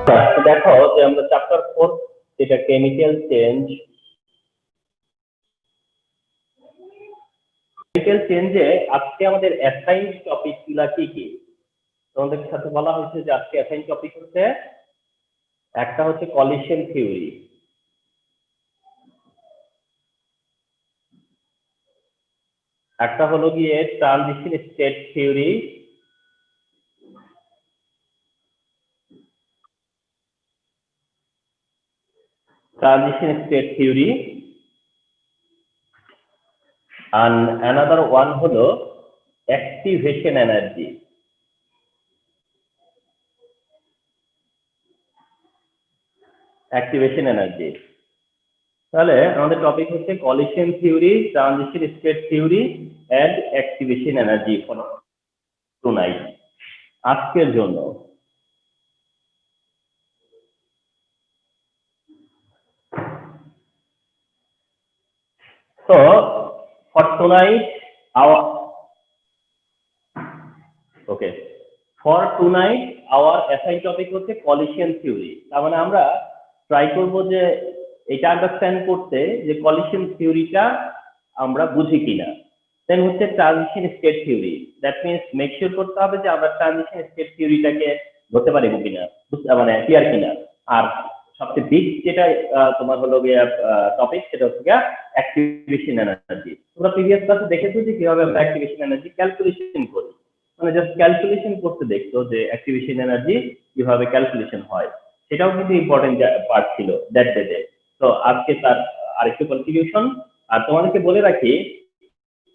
দেখো যে আমরা চ্যাপ্টার 4 যেটা কেমিক্যাল চেঞ্জ, কেমিক্যাল চেঞ্জে আজকে আমাদের অ্যাসাইন টপিক গুলা কি কি? তোমাদের সাথে বলা হয়েছে যে আজকে অ্যাসাইন টপিক হচ্ছে একটা হচ্ছে কলিশন থিওরি, একটা হলো গিয়ে transition state theory, and another one হলো অ্যাক্টিভেশন এনার্জি। তাহলে আমাদের টপিক হচ্ছে collision theory, transition state theory and activation energy for tonight, আজকের জন্য। So for tonight our assigned topic হচ্ছে কলিশন থিওরি। তার মানে আমরা ট্রাই করব যে এটা আন্ডারস্ট্যান্ড করতে যে কলিশন থিওরিটা আমরা বুঝি কিনা। দেন হচ্ছে transition state theory, that means make sure করতে হবে যে আমরা ট্রানজিশন স্টেট থিওরিটাকে ধরতে পারবো কিনা, মানে ক্লিয়ার কিনা। আর সবচেয়ে বিগ যেটা তোমার হলো গিয়ে টপিক, সেটা হচ্ছে অ্যাক্টিভেশন এনার্জি। তোমরা প্রিভিয়াস ক্লাসে দেখেছো যে কিভাবে আমরা অ্যাক্টিভেশন এনার্জি ক্যালকুলেশন করি, মানে জাস্ট ক্যালকুলেশন করতে দেখতো যে অ্যাক্টিভেশন এনার্জি কিভাবে ক্যালকুলেশন হয়, সেটাও কিন্তু ইম্পর্টেন্ট পার্ট ছিল দ্যাট ডে। তো আজকে তার আরেকটু কন্ট্রিবিউশন। আর তোমাদেরকে বলে রাখি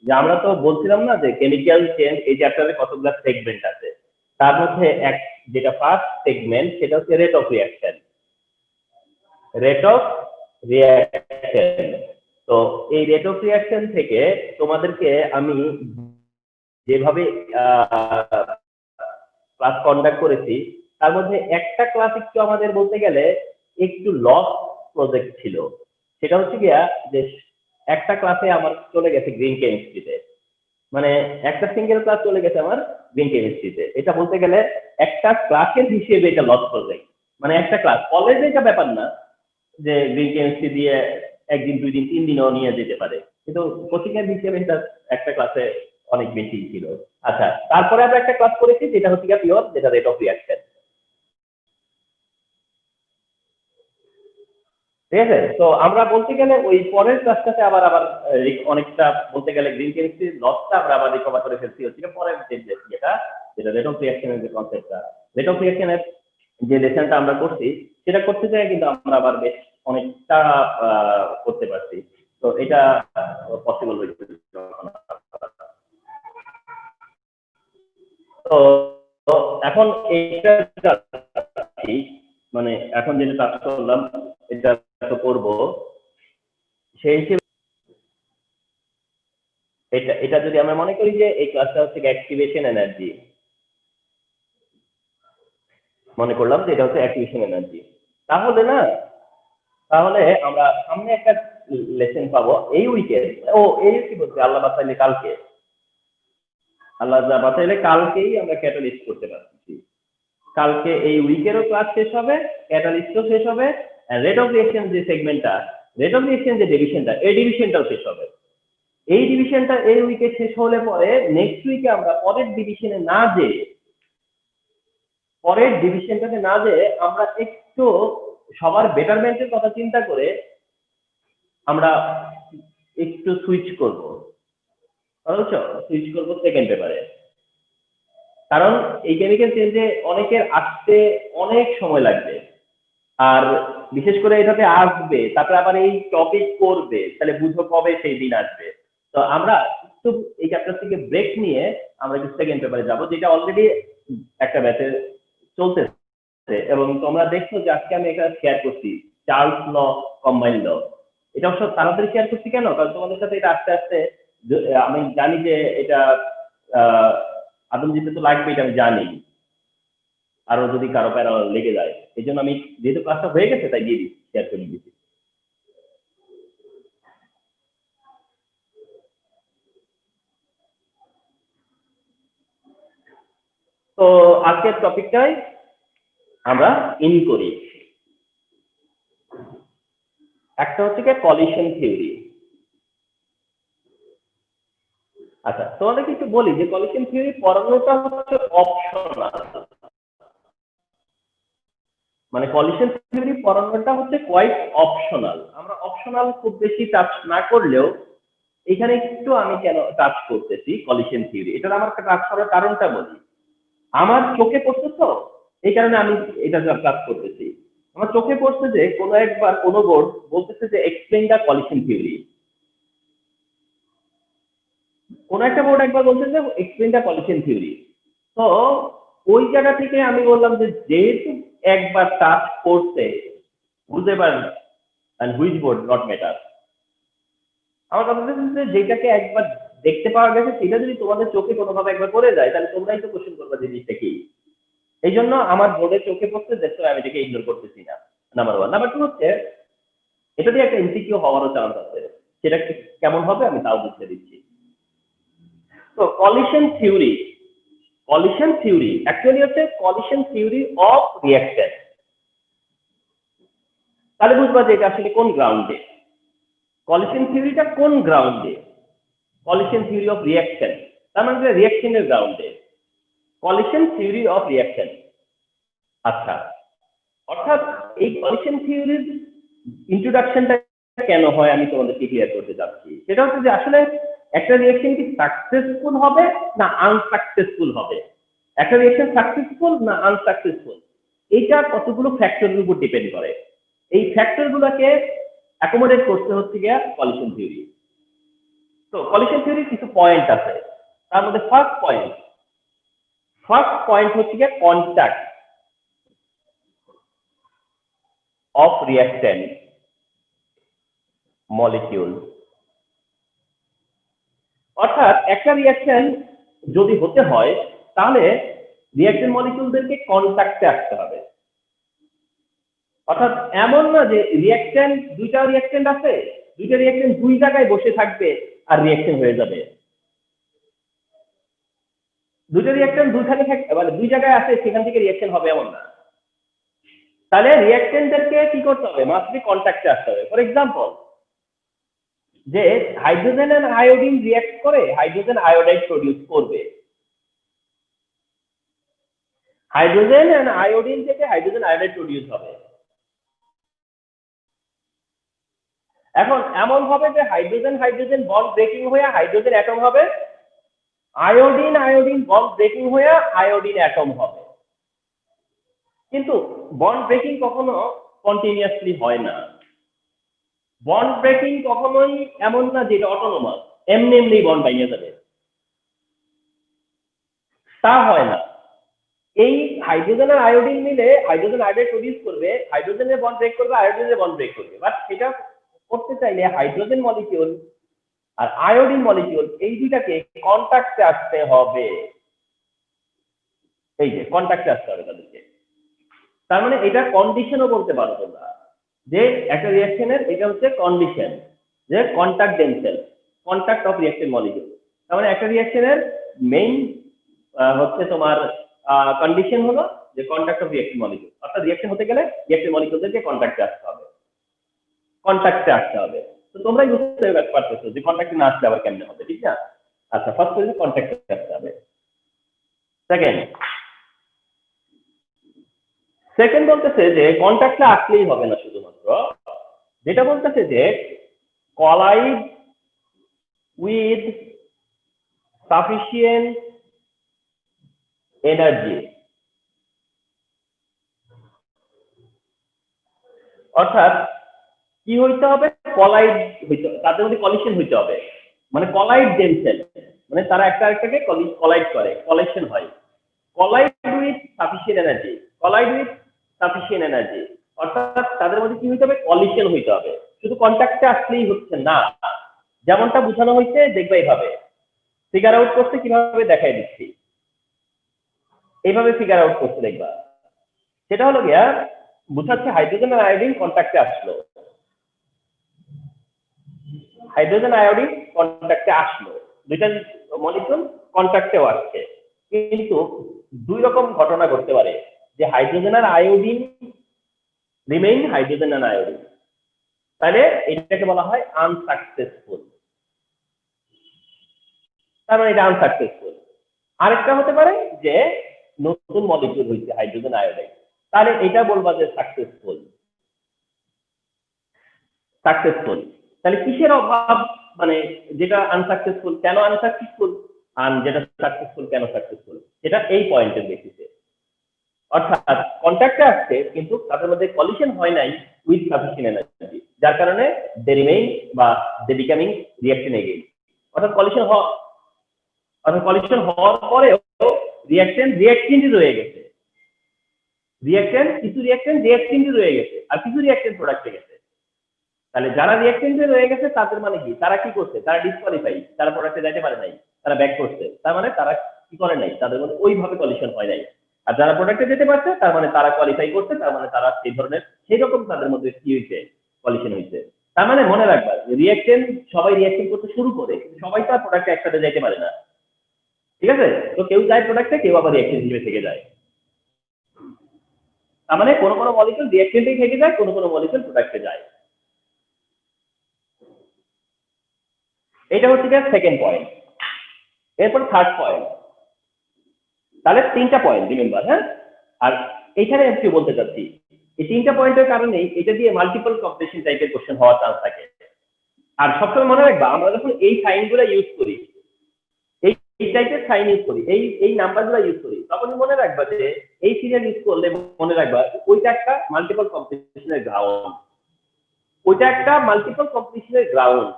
যে আমরা তো বলছিলাম না যে কেমিক্যাল চেঞ্জ এই চ্যাপ্টারে কতগুলো সেগমেন্ট আছে, তার মধ্যে এক যেটা ফার্স্ট সেগমেন্ট সেটা হচ্ছে রেট অফ রিঅ্যাকশন। তো এই রেট অফ রিঅ্যাকশন থেকে তোমাদেরকে আমি যেভাবে ক্লাস কন্ডাক্ট করেছি, তার মধ্যে একটা ক্লাস একটু আমাদের বলতে গেলে একটু লস প্রজেক্ট ছিল। সেটা হচ্ছে গিয়া যে একটা ক্লাসে আমার চলে গেছে গ্রিন কেমিস্ট্রিতে, মানে একটা সিঙ্গেল ক্লাস চলে গেছে আমার গ্রিন কেমিস্ট্রিতে। এটা বলতে গেলে একটা ক্লাসের হিসেবে এটা লস প্রজেক্ট, মানে একটা ক্লাস কলেজে এটা ব্যাপার না যে গ্রিন কেমিস্ট্রি দিয়ে একদিন, 2 দিন, 3 দিনও নিয়ে যেতে পারে, কিন্তু কোচিং এর হিসেবে এটা একটা ক্লাসে অনেক বেশি ছিল। আচ্ছা, তারপরে আমরা একটা ক্লাস করেছি যেটা হচ্ছে পিওর, যেটা রেট অফ রিঅ্যাকশন। ঠিক আছে, তো আমরা বলতে গেলে ওই পরের ক্লাসটাতে আবার আবার অনেকটা বলতে গেলে গ্রিন কেমিস্ট্রির লসটা আমরা আবার রিকভার করে ফেলছি হচ্ছে পরের যেটা যেটা রেট অফ রিঅ্যাকশনের যে কনসেপ্টটা, রেট অফ রিঅ্যাকশনের যে লেসনটা আমরা করছি সেটা করতে চাই, কিন্তু আমরা আবার বেশ অনেকটা করতে পারছি। তো এটা পসিবল হয়েছে। তো এখন এটা মানে এখন যেটা কাজ করলাম এটা তো করবো, সেই হিসেবে এটা এটা যদি আমরা মনে করি যে এই ক্লাসটা হচ্ছে অ্যাক্টিভেশন এনার্জি, মনে করলাম যে এটা হচ্ছে অ্যাক্টিভেশন এনার্জি, তাহলে না, তাহলে আমরা সামনে একটা লেসন পাবো এই উইকে। ও এই কি বলছে, আল্লাহ বাঁচাইলে কালকে, আল্লাহ বাঁচাইলে কালকেই আমরা ক্যাটালিস্ট করতে পারছি। কালকে এই উইকেরও ক্লাস শেষ হবে, ক্যাটালিস্টও শেষ হবে, রেট অফ রিঅ্যাকশন যে সেগমেন্টটা, রেট অফ রিঅ্যাকশন যে ডিভিশনটা, এই ডিভিশনটাও শেষ হবে। এই ডিভিশনটা এই উইকে শেষ হলে পরে নেক্সট উইকে আমরা পরের ডিভিশনে না যেয়ে, পরের ডিভিশনটাতে না যেয়ে আমরা একটু সবার বেটারমেন্টের কথা চিন্তা করে আমরা একটু সুইচ করব, বুঝছো, সুইচ করব সেকেন্ড পেপারে। কারণ এই কেমিক্যাল চেঞ্জে অনেকের আসতে অনেক সময় লাগবে, আর বিশেষ করে এটাতে আসবে তারপরে আবার এই টপিক করবে, তাহলে বুঝো কবে সেই দিন আসবে। তো আমরা একটু এই চ্যাপ্টার থেকে ব্রেক নিয়ে আমরা একটু সেকেন্ড পেপারে যাব, যেটা অলরেডি একটা ব্যাচে চলতেছে। এবং তোমরা দেখছো যে আজকে আমি এটা শেয়ার করছি, চার্লস ল, কম্বাইন ল। এটা অবশ্য তাড়াতাড়ি শেয়ার করছি কেন, কারণ তোমাদের সাথে এটা আস্তে আস্তে আমি জানি যে এটা আদম জিতে তো লাগবে, এটা আমি জানি, আরো যদি কারো প্যারা লেগে যায়, এই জন্য আমি যেহেতু ক্লাসটা হয়ে গেছে তাই দিয়ে দিচ্ছি, শেয়ার করে দিচ্ছি। তো আজকের টপিকটাই আমরা ইন করি। একটা হচ্ছে কি কলিশন থিওরি। আচ্ছা, তোমাদের কিছু বলি যে কলিশন থিওরি পড়ানোটা হচ্ছে অপশনাল। মানে কলিশন থিওরি পড়ানোটা হচ্ছে কোয়াইট অপশনাল। আমরা অপশনাল খুব বেশি টাচ না করলেও এখানে একটু আমি কেন টাচ করতেছি কলিশন থিওরি, এটা আমার টাচ করার কারণটা বলি। আমার চোখে পড়ছে তো, এই কারণে আমি এটা টাচ করতেছি। আমার চোখে পড়ছে যে কোনো একবার কোনো বোর্ড বলতেছে যে এক্সপ্লেইন দ্য কলিশন থিওরি, কোন একটা বোর্ড একবার বলছে যে এক্সপ্লেইন দ্য কলিশন থিওরি। তো ওই জায়গা থেকে আমি বললাম যে যেহেতু একবার টাচ করতে বুঝতে পারেন, and which board not matter। আমার কথা হচ্ছে যে যেটাকে একবার দেখতে পাওয়া গেছে সেটা যদি তোমাদের চোখে কোনোভাবে একবার পড়ে যায় তাহলে তোমরাই তো কোশ্চেন করবে জিনিসটা কি। এই জন্য আমার বোর্ডে চোখে পড়ছে, দেখো আমি এটাকে ইগনোর করতেছি না। Number one. নাম্বার টু হচ্ছে এটা দিয়ে একটা এমসিকিউ হওয়ারও চান্স আছে, সেটা কেমন হবে আমি তাও বুঝতে দিচ্ছি। তো কলিশন থিওরি অ্যাকচুয়ালি হচ্ছে কলিশন থিওরি অফ রিঅ্যাকশন। তাহলে বুঝবা যে এটা আসলে কোন গ্রাউন্ডে, কলিশন থিওরিটা কোন গ্রাউন্ডে। কলিশন থিওরি অফ রিঅ্যাকশন তার মানে রিঅ্যাকশনের গ্রাউন্ডে, কলিশন থিওরি অফ রিঅ্যাকশন। আচ্ছা, অর্থাৎ এই কলিশন থিওরির ইন্ট্রোডাকশনটা কেন হয় আমি তোমাদেরকে ক্লিয়ার করতে যাচ্ছি। সেটা হচ্ছে যে আসলে একটা রিঅ্যাকশন কি সাকসেসফুল হবে না আনসাকসেসফুল হবে, একটা রিঅ্যাকশন সাকসেসফুল না আনসাকসেসফুল, এইটা কতগুলো ফ্যাক্টরের উপর ডিপেন্ড করে। এই ফ্যাক্টর গুলাকে অ্যাকোমোডেট করতে হচ্ছে গিয়া কলিশন থিওরি। তো কলিশন থিওরির কিছু পয়েন্ট আছে, তার মধ্যে ফার্স্ট পয়েন্ট হচ্ছে গিয়া কন্ট্যাক্ট অফ রিঅ্যাকট্যান্ট মলিকিউল। অর্থাৎ একটা রিঅ্যাকশন যদি হতে হয় তাহলে রিঅ্যাকশন মলিকিউলদেরকে কন্ট্যাক্টে আসতে হবে। অর্থাৎ এমন না যে দুইটা রিঅ্যাকশন আছে, দুইটা রিঅ্যাকশন দুই জায়গায় বসে থাকবে আর রিঅ্যাকশন হয়ে যাবে। দুইটা রিঅ্যাকশন দুইখানে মানে দুই জায়গায় আছে সেখান থেকে রিঅ্যাকশন হবে এমন না। তাহলে রিঅ্যাকশনদেরকে কি করতে হবে, মাস্ট বি কন্ট্যাক্টে আসতে হবে। ফর এক্সাম্পল, যে হাইড্রোজেন এন্ড আয়োডিন রিঅ্যাক্ট করে হাইড্রোজেন আয়োডাইড প্রডিউস করবে, হাইড্রোজেন এন্ড আয়োডিন থেকে হাইড্রোজেন আয়োডাইড প্রডিউস হবে। এখন এমন হবে যে হাইড্রোজেন হাইড্রোজেন বন্ড ব্রেকিং হয়ে হাইড্রোজেন অ্যাটম হবে, আয়োডিন আয়োডিন বন্ড ব্রেকিং হয়ে আয়োডিন অ্যাটম হবে। কিন্তু বন্ড ব্রেকিং কখনো কন্টিনিউয়াসলি হয় না। বন্ড ব্রেকিং কখনোই এমন না যে এটা অটোনোমাস, এমনি এমনি বন্ড ভেঙে যাবে, তা হয় না। এই হাইড্রোজেন আর আয়োডিন মিলে হাইড্রোজেন আয়োডাইড প্রডিউস করবে, হাইড্রোজেনের বন্ড ব্রেক করবে, আয়োডিনের বন্ড ব্রেক করবে। বাট সেটা করতে চাইলে হাইড্রোজেন মলিকিউল আর আয়োডিন মলিকিউল এই দুইটাকে কন্ট্যাক্টে আসতে হবে। এই যে কন্ট্যাক্টে আসতে হবে তাদেরকে। তার মানে এটা কন্ডিশনও বলতে পারো তোমরা, যে একটা রিঅ্যাকশনের এটা হচ্ছে কন্ডিশন, যে contact themselves, contact of reaction molecule. তার মানে একটা রিঅ্যাকশনের মেইন হচ্ছে তোমার কন্ডিশন হলো যে কন্ট্যাক্ট অফ রিঅ্যাকশন মলিকিউল। অর্থাৎ রিঅ্যাকশন হতে গেলে রিঅ্যাকশন মলিকিউলদেরকে কন্ট্যাক্টে আসতে হবে, কন্ট্যাক্টে আসতে হবে। তো তোমরাই বুঝতে পারতেছো যে কন্ট্যাক্টে না আসলে আবার কেমনে হবে, ঠিক না? আচ্ছা, ফার্স্ট হচ্ছে কন্ট্যাক্টে আসতে হবে। সেকেন্ড বলতেছে যে কন্ট্যাক্টে আসলেই হবে না শুধুমাত্র, যেটা বলতেছে যে কলাইড উইথ সাফিসিয়েন্ট এনার্জি। অর্থাৎ কি হইতে হবে, কলাইড হইতে, তাদের মধ্যে কলিশন হইতে হবে। মানে কলাইড দেমসেলফ, মানে তারা একটা আরেকটাকে কলাইড করে, কলিশন হয়। Colloid with sufficient energy, colloid with sufficient energy, অর্থাৎ তাদের মধ্যে কি হইতে হবে, কলিশন হইতে হবে। শুধু কন্ট্যাক্টে আসলেই হচ্ছে না। যেমনটা বোঝানো হয়েছে দেখবে এইভাবে, ফিগার আউট করতে কিভাবে দেখাই দিচ্ছি, এইভাবে ফিগার আউট করতে দেখবা। সেটা হলো গিয়া বুঝাচ্ছে হাইড্রোজেন আর আয়োডিন কন্ট্যাক্টে আসলো, হাইড্রোজেন আয়োডিন কন্ট্যাক্টে আসলো, দুইটা মলিকিউল কন্ট্যাক্টেও আসছে। কিন্তু দুই রকম ঘটনা ঘটতে পারে। যে হাইড্রোজেন আর আয়োডিন রিমেইন হাইড্রোজেন আর আয়োডিন, তাহলে এটাকে বলা হয় আনসাকসেসফুল। তার মানে এটা আনসাকসেসফুল। আরেকটা হতে পারে যে নতুন মলিকিউল হয়েছে হাইড্রোজেন আয়োডাইড, তাহলে এটা বলবা যে সাকসেসফুল। সাকসেসফুল তাহলে কিসের অভাব, মানে যেটা আনসাকসেসফুল কেন আনসাকসেসফুল, আর যেটা সাকসেসফুল কেন সাকসেসফুল, এটা এই পয়েন্টের বেসিসে। অর্থাৎ কন্ট্যাক্টে আসছে কিন্তু তাদের মধ্যে কলিশন হয় নাই উইথ সাফিসিয়েন্ট এনার্জি, যার কারণে দে রিমেইন বা দে বিকামিং রিঅ্যাকশন এগেইন। অর্থাৎ কলিশন হওয়ার পরেও রিঅ্যাকশনই রয়ে গেছে, কিছু রিঅ্যাকশনই রয়ে গেছে আর কিছু রিঅ্যাকশন প্রোডাক্টে গেছে। তাহলে যারা রিঅ্যাকশনে রয়ে গেছে তাদের মানে কি, তারা কি করছে, তারা ডিসকোয়ালিফাই, তারা প্রোডাক্টে যাইতে পারে নাই, তারা ব্যাক করছে, তার মানে তারা কি করে নাই, তাদের মধ্যে ওইভাবে কলিশন হয় নাই। আর যারা প্রোডাক্টে যেতে পারছে তার মানে তারা কোয়ালিফাই করছে, তার মানে তারা সেই রকম তাদের মধ্যে কি হয়েছে, কলিশন হয়েছে। তার মানে মনে রাখবা রিঅ্যাকশন, সবাই রিঅ্যাকশন করতে শুরু করে সবাই তো আর প্রোডাক্টে একসাথে যাইতে পারে না, ঠিক আছে? তো কেউ যায় প্রোডাক্টে, কেউ আবার রিঅ্যাকশন হিসেবে থেকে যায়। তার মানে কোনো কোনো মলিকিউল রিঅ্যাকশনটাই থেকে যায়, কোনো কোনো মলিকিউল প্রোডাক্টে যায়। এটা হচ্ছে সেকেন্ড পয়েন্ট। এরপর থার্ড পয়েন্ট। তাহলে তিনটা পয়েন্ট রিমেম্বার, হ্যাঁ? আর এইখানে আমি কি বলতে চাচ্ছি, এই তিনটা পয়েন্টের কারণেই এটা দিয়ে মাল্টিপল কম্পিটিশন টাইপের কোশ্চেন হওয়ার চান্স থাকে। আর সবসময় মনে রাখবা আমরা যখন এই সাইনগুলো ইউজ করি, এই টাইপের সাইন ইউজ করি, এই নাম্বারগুলো ইউজ করি, তখনই মনে রাখবা যে এই সিরিয়াল ইউজ করলে মনে রাখবা ওইটা একটা মাল্টিপল কম্পিটিশনের গ্রাউন্ড, ওইটা একটা মাল্টিপল কম্পিটিশনের গ্রাউন্ড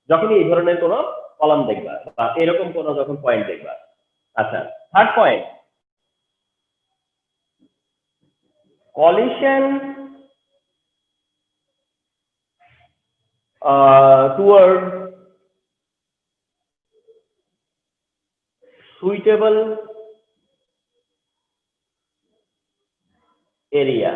যখনই এই ধরনের কোনো কলাম দেখবা বা এরকম কোনো যখন পয়েন্ট দেখবা। আচ্ছা, third point, collision toward suitable area,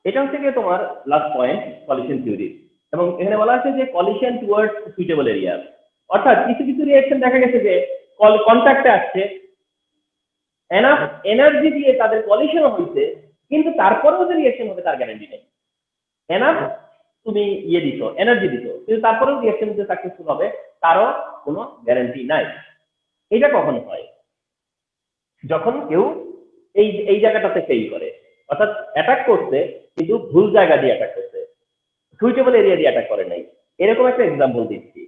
এটা হচ্ছে কি তোমার লাস্ট পয়েন্ট কলিশন থিওরি। এবং এখানে বলা আছে যে কলিশন টুয়ার্ডস সুইটেবল এরিয়া, অর্থাৎ কিছু কিছু রিঅ্যাকশন দেখা গেছে যে কন্ট্যাক্টে আসছে, এনাফ এনার্জি দিয়ে তাদের কলিশন হয়েছে, কিন্তু তারপরেও যে রিঅ্যাকশন হবে তার গ্যারান্টি নেই। এনাফ তুমি দিছো, এনার্জি দিছো, কিন্তু তারপরেও রিঅ্যাকশন যে সাকসেসফুল হবে তারও কোনো গ্যারান্টি নাই। এটা কখন হয়, যখন কেউ এই জায়গাটাতে ফেল করে, অর্থাৎ অ্যাটাক করছে কিন্তু ভুল জায়গা দিয়ে অ্যাটাক করছে, সুইটেবল এরিয়া দিয়ে অ্যাটাক করে নাই। এরকম একটা এক্সাম্পল দিচ্ছি,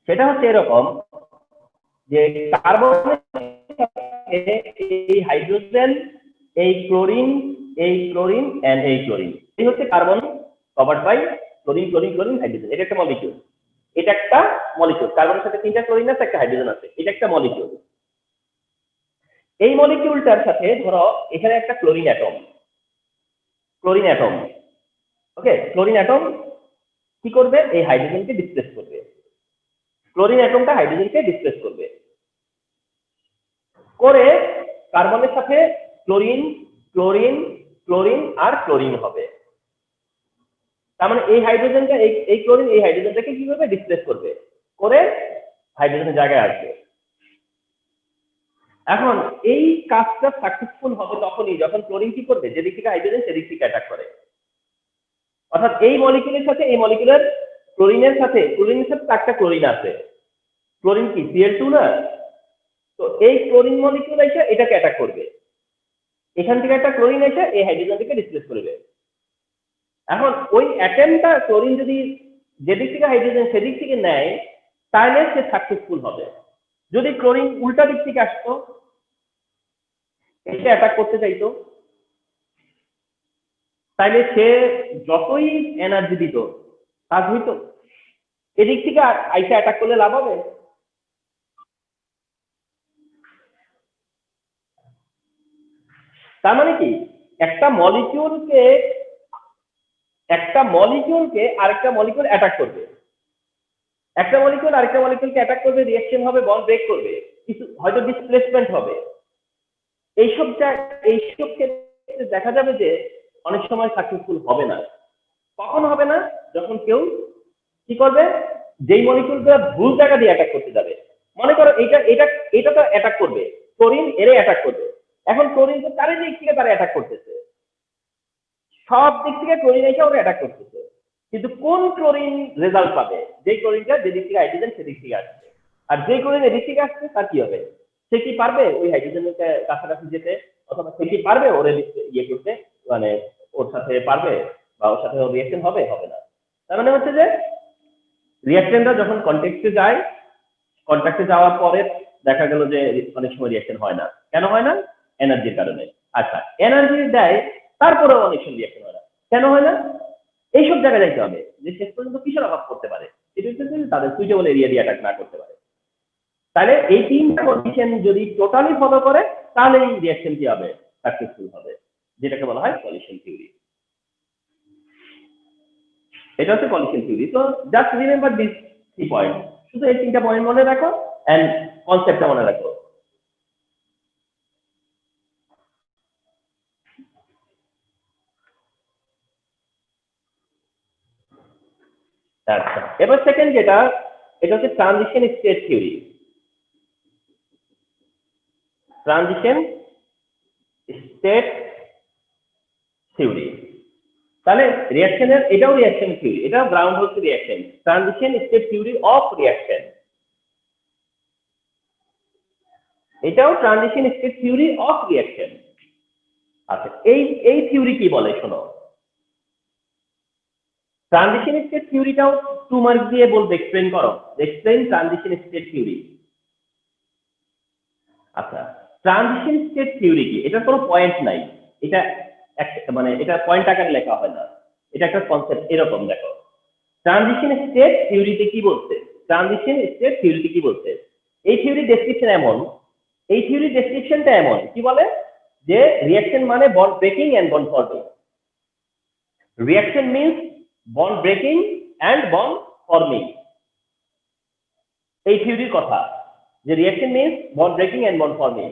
সেটা হচ্ছে এরকম যে কার্বন, এই হাইড্রোজেন, এই ক্লোরিন এন্ড এই ক্লোরিন, এই হচ্ছে carbon covered by chlorine hydrogen. এটা একটা মলিকিউল, কার্বনের সাথে 3টা ক্লোরিন আছে, একটা হাইড্রোজেন আছে, এটা একটা মলিকিউল। এই মলিকিউলটার সাথে ধরো এখানে একটা ক্লোরিন অ্যাটম, ওকে, ক্লোরিন অ্যাটম কি করবে, এই হাইড্রোজেনকে ডিসপ্লেস করবে, ক্লোরিন অ্যাটমটা হাইড্রোজেনকে ডিসপ্লেস করবে, করে কার্বনের সাথে ক্লোরিন আর ক্লোরিন হবে। তার মানে এই হাইড্রোজেনটা, এই ক্লোরিন এই হাইড্রোজেনটাকে কি করবে, ডিসপ্লেস করবে, করে হাইড্রোজেনের জায়গায় আসবে। এখন এই কাজটা সাকসেসফুল হবে তখনই যখন ক্লোরিন কি করবে, যেদিক থেকে হাইড্রোজেন সেদিক থেকে অ্যাটাক করে। অর্থাৎ এই মলিকিউলের সাথে এই মলিকিউলার ক্লোরিনের সাথে একটা ক্লোরিন আছে, ক্লোরিন কি Cl2 না, তো এই ক্লোরিন মলিকিউল এসে এটাকে অ্যাটাক করবে, এখান থেকে একটা ক্লোরিন এসে এই হাইড্রোজেনটাকে ডিসপ্লেস করবে। এখন ওই অ্যাটমটা ক্লোরিন যদি যেদিক থেকে হাইড্রোজেন সেদিক থেকে নেয় তাহলে সে সাকসেসফুল হবে। যদি ক্লোরিন উল্টা দিক থেকে আসতো, এসে অ্যাটাক করতে চাইতো, তাইলে সে যতই এনার্জি দিত কাজ হইতো, এদিক থেকে আইসা অ্যাটাক করলে লাভ হবে? তার মানে কি, একটা মলিকিউলকে আরেকটা মলিকিউল অ্যাটাক করবে, একটা মলিকিউল আরেকটা মলিকিউলকে অ্যাটাক করবে, রিঅ্যাকশন হবে, বন্ড ব্রেক করবে, কিছু হয়তো ডিসপ্লেসমেন্ট হবে। এইসব ক্ষেত্রে দেখা যাবে যে অনেক সময় সাকসেসফুল হবে না। কখন হবে না, যখন কেউ কি করবে, যেই মলিকিউলটা ভুল জায়গা দিয়ে অ্যাটাক করতে যাবে, মনে করো এটা তো অ্যাটাক করবে, ক্লোরিন এরে অ্যাটাক করবে, এখন ক্লোরিন তো চারিদিক থেকে তারা অ্যাটাক করতেছে, সব দিক থেকে ক্লোরিন এসে ওরা অ্যাটাক করতেছে, কিন্তু কোন ক্লোরিন রেজাল্ট পাবে? যে ক্লোরিনটা যেদিক থেকে হাইড্রোজেন সেদিক থেকে আসছে, আর যে ক্লোরিন এদিক থেকে আসছে তার কি হবে? সে কি পারবে ওই হাইড্রোজেনের কাছাকাছি যেতে, অথবা সে কি পারবে ওর ইয়ে করতে, মানে ওর সাথে পারবে বা ওর সাথে রিয়াকশন হবে? হবে না। তার মানে হচ্ছে যে রিয়াকশনটা যখন কন্টেক্সটে যায়, কন্ট্যাক্টে যাওয়ার পরে দেখা গেল যে অনেক সময় রিয়াকশন হয় না। কেন হয় না? এনার্জির কারণে। আচ্ছা, এনার্জি দেয় তারপরেও অনেক সময় রিয়াকশন হয় না। কেন হয় না? এইসব জায়গায় যাইতে হবে যে শেষ পর্যন্ত কিসের অভাব করতে পারে, সেটা হচ্ছে তাদের সুইটেবল এরিয়া দিয়ে অ্যাটাক না করতে পারে। তাহলে এই তিনটা কন্ডিশন যদি টোটালি ফলো করে তাহলে এই রিয়াকশন কি হবে? সাকসেসফুল হবে, যেটাকে বলা হয় কলিশন থিওরি। এটা হচ্ছে কলিশন থিওরি। তো জাস্ট রিমেম্বার দিস 3 পয়েন্ট, শুধু এই 3টা পয়েন্ট মনে রাখো এন্ড কনসেপ্টটা মনে রাখো। আচ্ছা, এবার সেকেন্ড যেটা, এটা হচ্ছে transition state theory. Transition state theory, তাহলে রিয়াকশনের এটাও রিয়াকশন থিওরি, এটাও গ্রাউন্ড হচ্ছে reaction. Transition state theory of reaction, এটাও transition state theory of reaction. আচ্ছা, এই থিওরি কি বলে শোনো। ট্রানজিশন স্টেট থিওরিটাও 2 মার্ক দিয়ে বলবে, এক্সপ্লেইন করো, এক্সপ্লেইন ট্রানজিশন স্টেট থিওরি। আচ্ছা, ট্রানজিশন স্টেট থিওরি কি? এটা কোনো পয়েন্ট নাই, এটা মানে এটা পয়েন্ট আকারে লেখা হয় না, এটা একটা কনসেপ্ট। এরকম দেখো, ট্রানজিশন স্টেট থিওরিতে কি বলছে, ট্রানজিশন স্টেট থিওরিতে কি বলছে, এই থিওরি ডেসক্রিপশন এমন, এই থিওরি ডেসক্রিপশনটা এমন, কি বলে যে রিঅ্যাকশন মানে bond breaking and bond forming. Reaction means bond breaking and bond forming. এই থিওরির কথা যে reaction means bond breaking and bond forming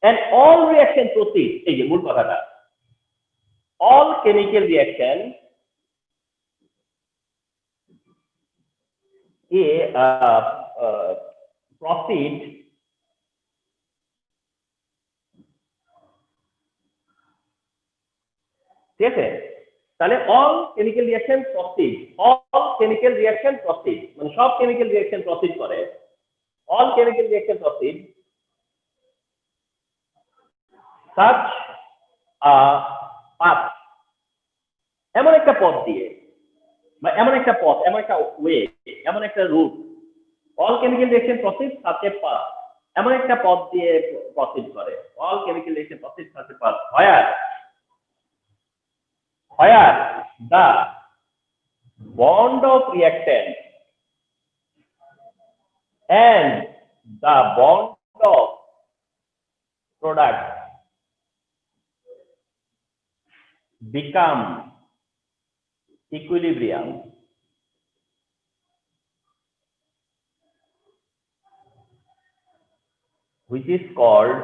and all reaction proceed, এই যে মূল কথাটা, all chemical reaction proceed ঠিক আছে? তাহলে all chemical reaction proceed, all chemical reaction proceed মানে সব chemical reaction proceed করে, all chemical reaction proceed such a path, এমন একটা পথ দিয়ে, বা এমন একটা পথ, এমন একটা ওয়ে, এমন একটা root, all chemical reaction proceed such a path, এমন একটা পথ দিয়ে প্রসিড করে, all chemical reaction proceed such a path where the bond of reactant and the bond of product become equilibrium, which is called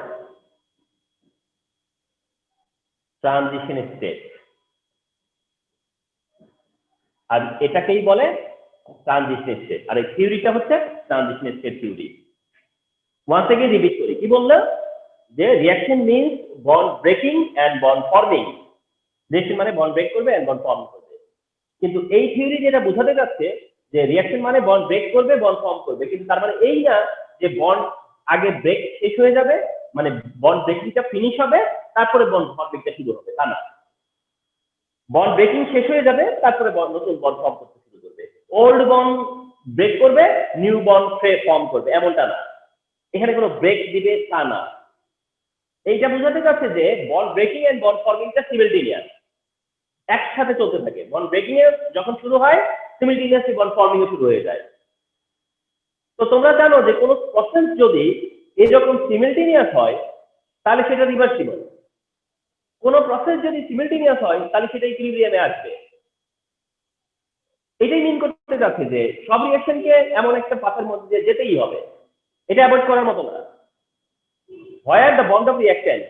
transition state। আর এটাকেই বলে transition state. আর এই থিওরিটা হচ্ছে transition state theory. Once again repeat করি, কি বললাম? যে reaction means bond breaking and bond forming. Reaction মানে বন্ড ব্রেক করবে এন্ড বন্ড ফর্ম করবে। কিন্তু এই থিওরি যেটা বোঝাতে যাচ্ছে যে রিঅ্যাকশন মানে বন্ড ব্রেক করবে, বন্ড ফর্ম করবে, কিন্তু তার মানে এই না যে বন্ড আগে ব্রেক শেষ হয়ে যাবে, মানে বন্ড ব্রেকিংটা ফিনিশ হবে তারপরে বন্ড ফর্মিংটা শুরু হবে, তা না। বন্ড ব্রেকিং শেষ হয়ে যাবে তারপরে নতুন বন্ড ফর্ম করতে শুরু করবে, ওল্ড বন্ড ব্রেক করবে, নিউ বন্ড ফর্ম করবে, এমনটা না। এখানে কোনো ব্রেক দিবে তা না। এইটা বোঝাতে যাচ্ছে যে বন্ড ব্রেকিং এন্ড বন্ড ফর্মিংটা সিমিলটেনিয়াস, একসাথে চলতে থাকে। বন্ড ব্রেকিং এ যখন শুরু হয় সিমিলটেনিয়াসলি বন্ড ফর্মিং ও শুরু হয়ে যায়। তো তোমরা জানো যে কোনো প্রসেস যদি এরকম সিমিলটেনিয়াস হয় তাহলে সেটা রিভার্সিবল। কোনো প্রসেস যদি সিমিলটেনিয়াস হয় তাহলে সেটা ইকুইলিব্রিয়ামে আসবে। এটাই মিন করতে যাচ্ছে যে সব রিঅ্যাকশনকে এমন একটা পাথের মধ্যে দিয়ে যেতেই হবে, এটা অ্যাভয়েড করার মতো না। where the bond of reactant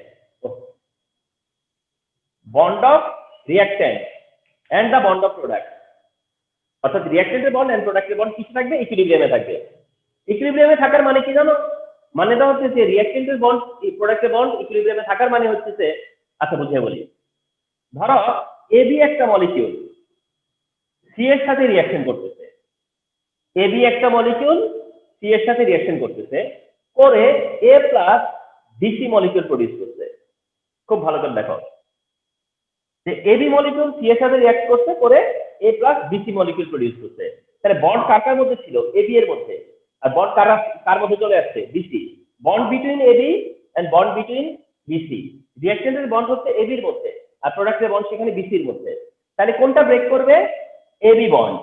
and the bond of product, অর্থাৎ রিঅ্যাকট্যান্টের বন্ড এন্ড প্রোডাক্টের বন্ড কিসে থাকবে? ইকুইলিব্রিয়ামে থাকবে। ইকুইলিব্রিয়ামে থাকার মানে কি জানো? মানেটা হচ্ছে যে রিঅ্যাকটেন্টের বন্ড প্রোডাক্টের বন্ড ইকুইলিব্রিয়ামে থাকার মানে হচ্ছে যে, আচ্ছা বুঝিয়ে বলি, ধরো এবি একটা মলিকিউল সি এর সাথে রিঅ্যাকশন করতেছে, এবি একটা মলিকিউল সি এর সাথে রিঅ্যাকশন করতেছে, করে এ প্লাস বিসি মলিকিউল প্রডিউস করছে। খুব ভালো করে দেখো যে এবি মলিকিউল সি এর সাথে রিঅ্যাক্ট করছে, করে এ প্লাস বিসি মলিকিউল প্রডিউস করছে। তাহলে বন্ড কার মধ্যে ছিল? এবি এর মধ্যে। আর বন্ড কার মধ্যে চলে আসছে? BC. Bond between AB and bond between BC. রিঅ্যাকটেন্টের বন্ড হচ্ছে এবি এর মধ্যে, আর প্রোডাক্টের বন্ড সেখানে বিসি এর মধ্যে। তাহলে কোনটা ব্রেক করবে? AB bond.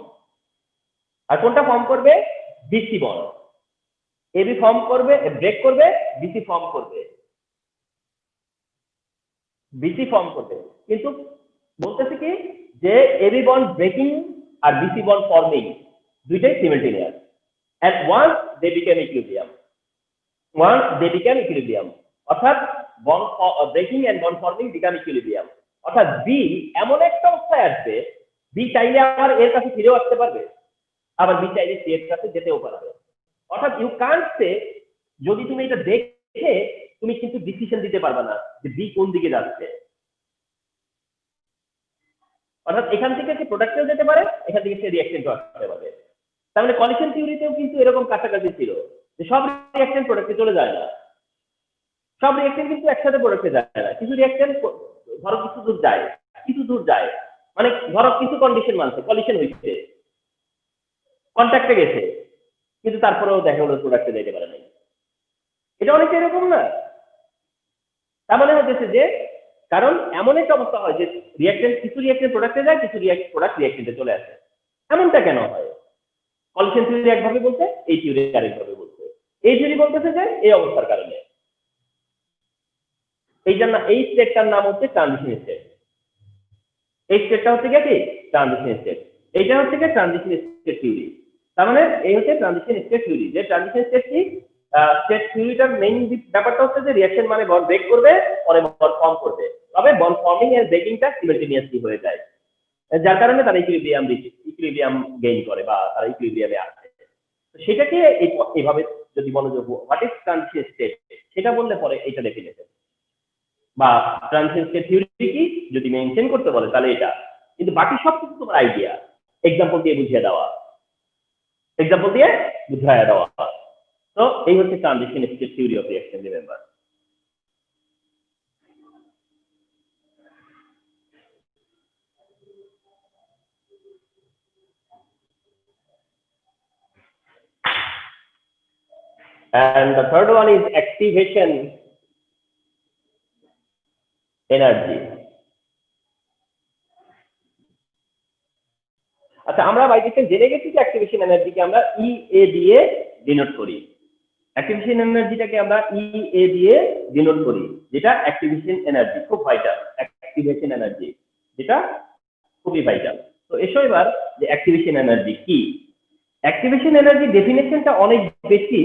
আর কোনটা ফর্ম করবে? BC bond. এবি ফর্ম করবে, ব্রেক করবে, বিসি ফর্ম করবে, বিসি ফর্ম করবে। কিন্তু বলতেছে কি যে এবি বন্ড ব্রেকিং আর বিসি বন্ড ফর্মিং দুইটাই simultaneous, and once they became equilibrium, অর্থাৎ bond breaking and bond forming become equilibrium. অর্থাৎ বি এমন একটা অবস্থায় আসবে, বি চাইলে আবার এর কাছে ফিরেও আসতে পারবে, আবার বি চাইলে সি এর কাছে যেতেও পারবে। অর্থাৎ ইউ কান্ট সে, যদি তুমি এটা দেখে তুমি কিন্তু ডিসিশন দিতে পারবে না যে বি কোন দিকে যাচ্ছে। অর্থাৎ এখান থেকে সে প্রোডাক্টেও যেতে পারে, এখান থেকে সে রিঅ্যাকটেন্টও আসতে পারে। তার মানে কলিশন থিওরিতেও কিন্তু এরকম কাছাকাছি ছিল যে সব রিঅ্যাকটেন্ট প্রোডাক্টে চলে যায় না, সব রিঅ্যাকটেন্ট কিন্তু একসাথে প্রোডাক্টে যায় না। কিছু রিঅ্যাকটেন্ট ধরো কিছু দূর যায়, কিছু দূর যায়, মানে ধরো কিছু কন্ডিশন মানছে, কলিশন হয়েছে, কন্ট্যাক্টে গেছে, কিন্তু তারপরেও দেখা হলো প্রোডাক্টে যেতে পারে নাই। এটা অনেকটা এরকম না? তার মানে হচ্ছে যে, কারণ এমন একটা অবস্থা হয় যে রিঅ্যাকটেন্ট, কিছু রিঅ্যাকটেন্ট প্রোডাক্টে যায়, কিছু প্রোডাক্ট রিঅ্যাকটেন্টে চলে আসে। এমনটা কেন হয়? কলিশন থিওরি একভাবে বলছে, এই থিওরি আরেকভাবে বলছে। এই থিওরি বলতেছে যে এই অবস্থার কারণে, এই স্টেটটার নাম হচ্ছে ট্রানজিশন স্টেট। এই স্টেটটা হচ্ছে কি? Transition state. এইটা হচ্ছে কি ট্রানজিশন স্টেট থিওরি। তার মানে এই হচ্ছে ট্রানজিশন স্টেট থিওরি। যে ট্রানজিশন স্টেট কি, স্টেট থিওরিটার মেইন ব্যাপারটা হচ্ছে যে রিঅ্যাকশন মানে বন্ড ব্রেক করবে, পরে বন্ড ফর্ম করবে, তবে বন্ড ফর্মিং এর ব্রেকিংটা সিমিলটেনিয়াসলি হয়ে যায়, যার কারণে তারা ইকুইলিব্রিয়াম গেইন করে বা তারা ইকুইলিব্রিয়ামে আসে। সেটাকে এইভাবে যদি মনোযোগ, হোয়াট ইজ ট্রানজিশন স্টেট, সেটা বললে পরে এটা ডেফিনেশন বা ট্রানজিশন স্টেট থিওরি কি যদি মেনশন করতে বলে তাহলে এটা। কিন্তু বাকি সব কিছু তোমার আইডিয়া, এক্সাম্পল দিয়ে বুঝিয়ে দেওয়া, তো এই হচ্ছে transition state theory of reaction, remember. And the third one is activation energy. আচ্ছা, আমরা বাই ডিফল্ট জেনে গেছি যে অ্যাক্টিভেশন এনার্জিকে আমরা ইএ দিয়ে ডিনোট করি। অ্যাক্টিভেশন এনার্জিটাকে আমরা ইএ দিয়ে ডিনোট করি, যেটা অ্যাক্টিভেশন এনার্জি, খুব ভাইটাল। অ্যাক্টিভেশন এনার্জি যেটা খুবই ভাইটাল। তো এসো এবার যে অ্যাক্টিভেশন এনার্জি কি। অ্যাক্টিভেশন এনার্জি ডেফিনেশনটা অনেক বেশি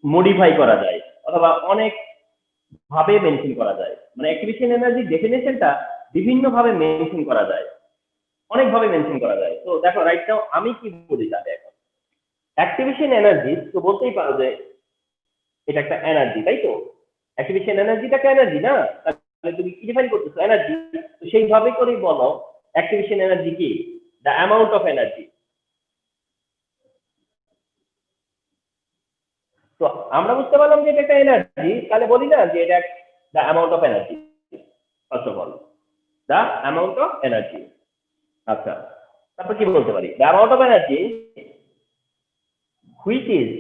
মডিফাই করা যায়, অথবা অনেক ভাবে মেনশন করা যায়। মানে অ্যাক্টিভেশন এনার্জি ডেফিনেশনটা বিভিন্ন ভাবে মেনশন করা যায়, অনেকভাবে মেনশন করা যায়। তো দেখো রাইট নাও আমি কি বলি তাহলে, এখন অ্যাক্টিভেশন এনার্জি তো বলতেই পারো যে এটা একটা এনার্জি, তাই তো? অ্যাক্টিভেশন এনার্জিটা একটা এনার্জি না? তাহলে তুমি কি ডিফাইন করতেছো? এনার্জি। তো সেইভাবে করেই বলো অ্যাক্টিভেশন এনার্জি কি, দ্য অ্যামাউন্ট অফ এনার্জি। তো আমরা বুঝতে পারলাম যে এটা একটা এনার্জি, তাহলে বলি না যে এটা the amount of energy, first of all the amount of energy. আচ্ছা, তারপর কি বলতে পারি? The amount of energy which is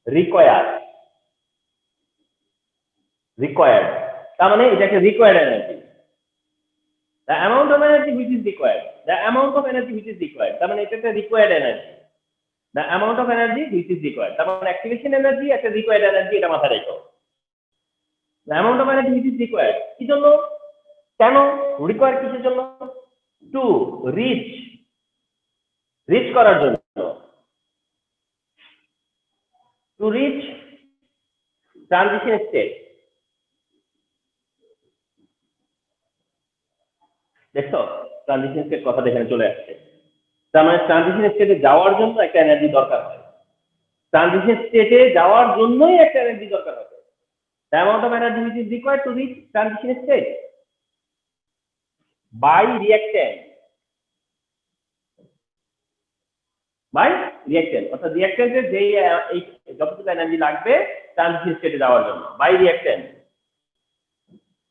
required, তার মানে এটা একটা required energy. The amount of energy which is required, the amount of energy which is required, তার মানে এটা একটা required energy. The amount of energy which is required, তার মানে অ্যাক্টিভেশন এনার্জি একটা রিকোয়ার্ড এনার্জি, এটা মাথায় রেখো। The amount of energy which is required, কি জন্য, কেন রিকোয়ার্ড, কিসের জন্য? টু রিচ, রিচ করার জন্য, টু রিচ ট্রানজিশন স্টেট। দেখছো ট্রানজিশন স্টেট কথাটা এখানে চলে আসছে। তার মানে ট্রানজিশন স্টেটে যাওয়ার জন্য একটা এনার্জি দরকার হয়। ট্রানজিশন স্টেটে যাওয়ার জন্যই একটা এনার্জি দরকার হবে। The amount of energy which is required to reach transition state by reactant অর্থাৎ রিঅ্যাকট্যান্টের যে এই যতটুকু এনার্জি লাগবে ট্রানজিশন স্টেটে যাওয়ার জন্য by reactant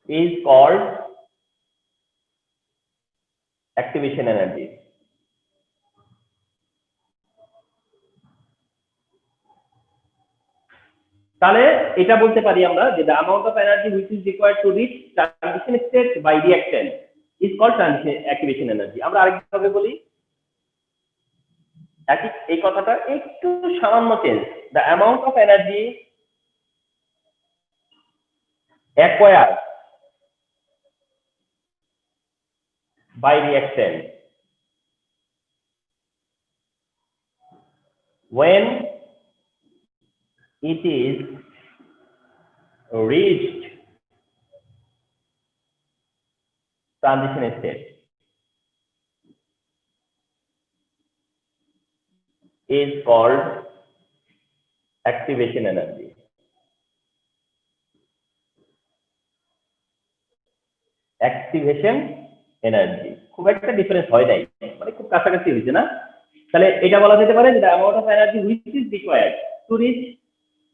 is called activation energy. তাহলে এটা বলতে পারি আমরা যে the amount of energy which is required to reach transition state by reactant is called transition activation energy. আমরা আরেকভাবে বলি এই কথাটা একটু সামান্য change, the amount of energy acquired by reactant when it is reached transition state is called activation energy. Activation energy খুব একটা difference হয় নাই, মানে খুব কাছাকাছি হয়েছে না? তাহলে এটা বলা যেতে পারে যে the amount of energy which is required to reach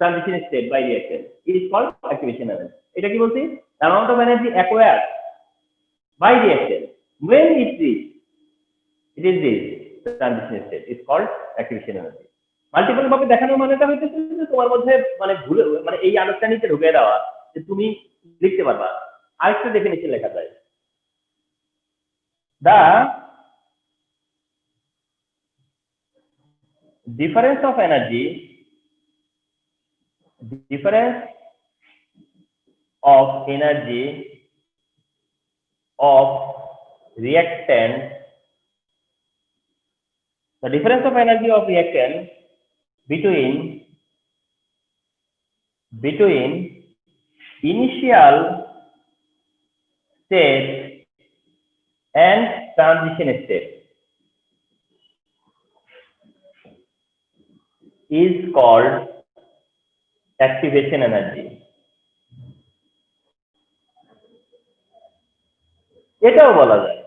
transition state by reactant is called activation energy. এটা কি বলছি? The amount of energy acquired by reactant when it is reached transition state is called activation energy. Multiple ভাবে দেখানোর মানেটা হচ্ছে যে তোমার মধ্যে মানে ভুলে মানে এই আন্ডারস্ট্যান্ডিংটা ঢুকিয়ে দেওয়া যে তুমি লিখতে পারবা। আরেকটা ডেফিনিশন লেখা যায়, the difference of energy of reactant between initial state and transition state is called activation energy. এটাও বলা যায়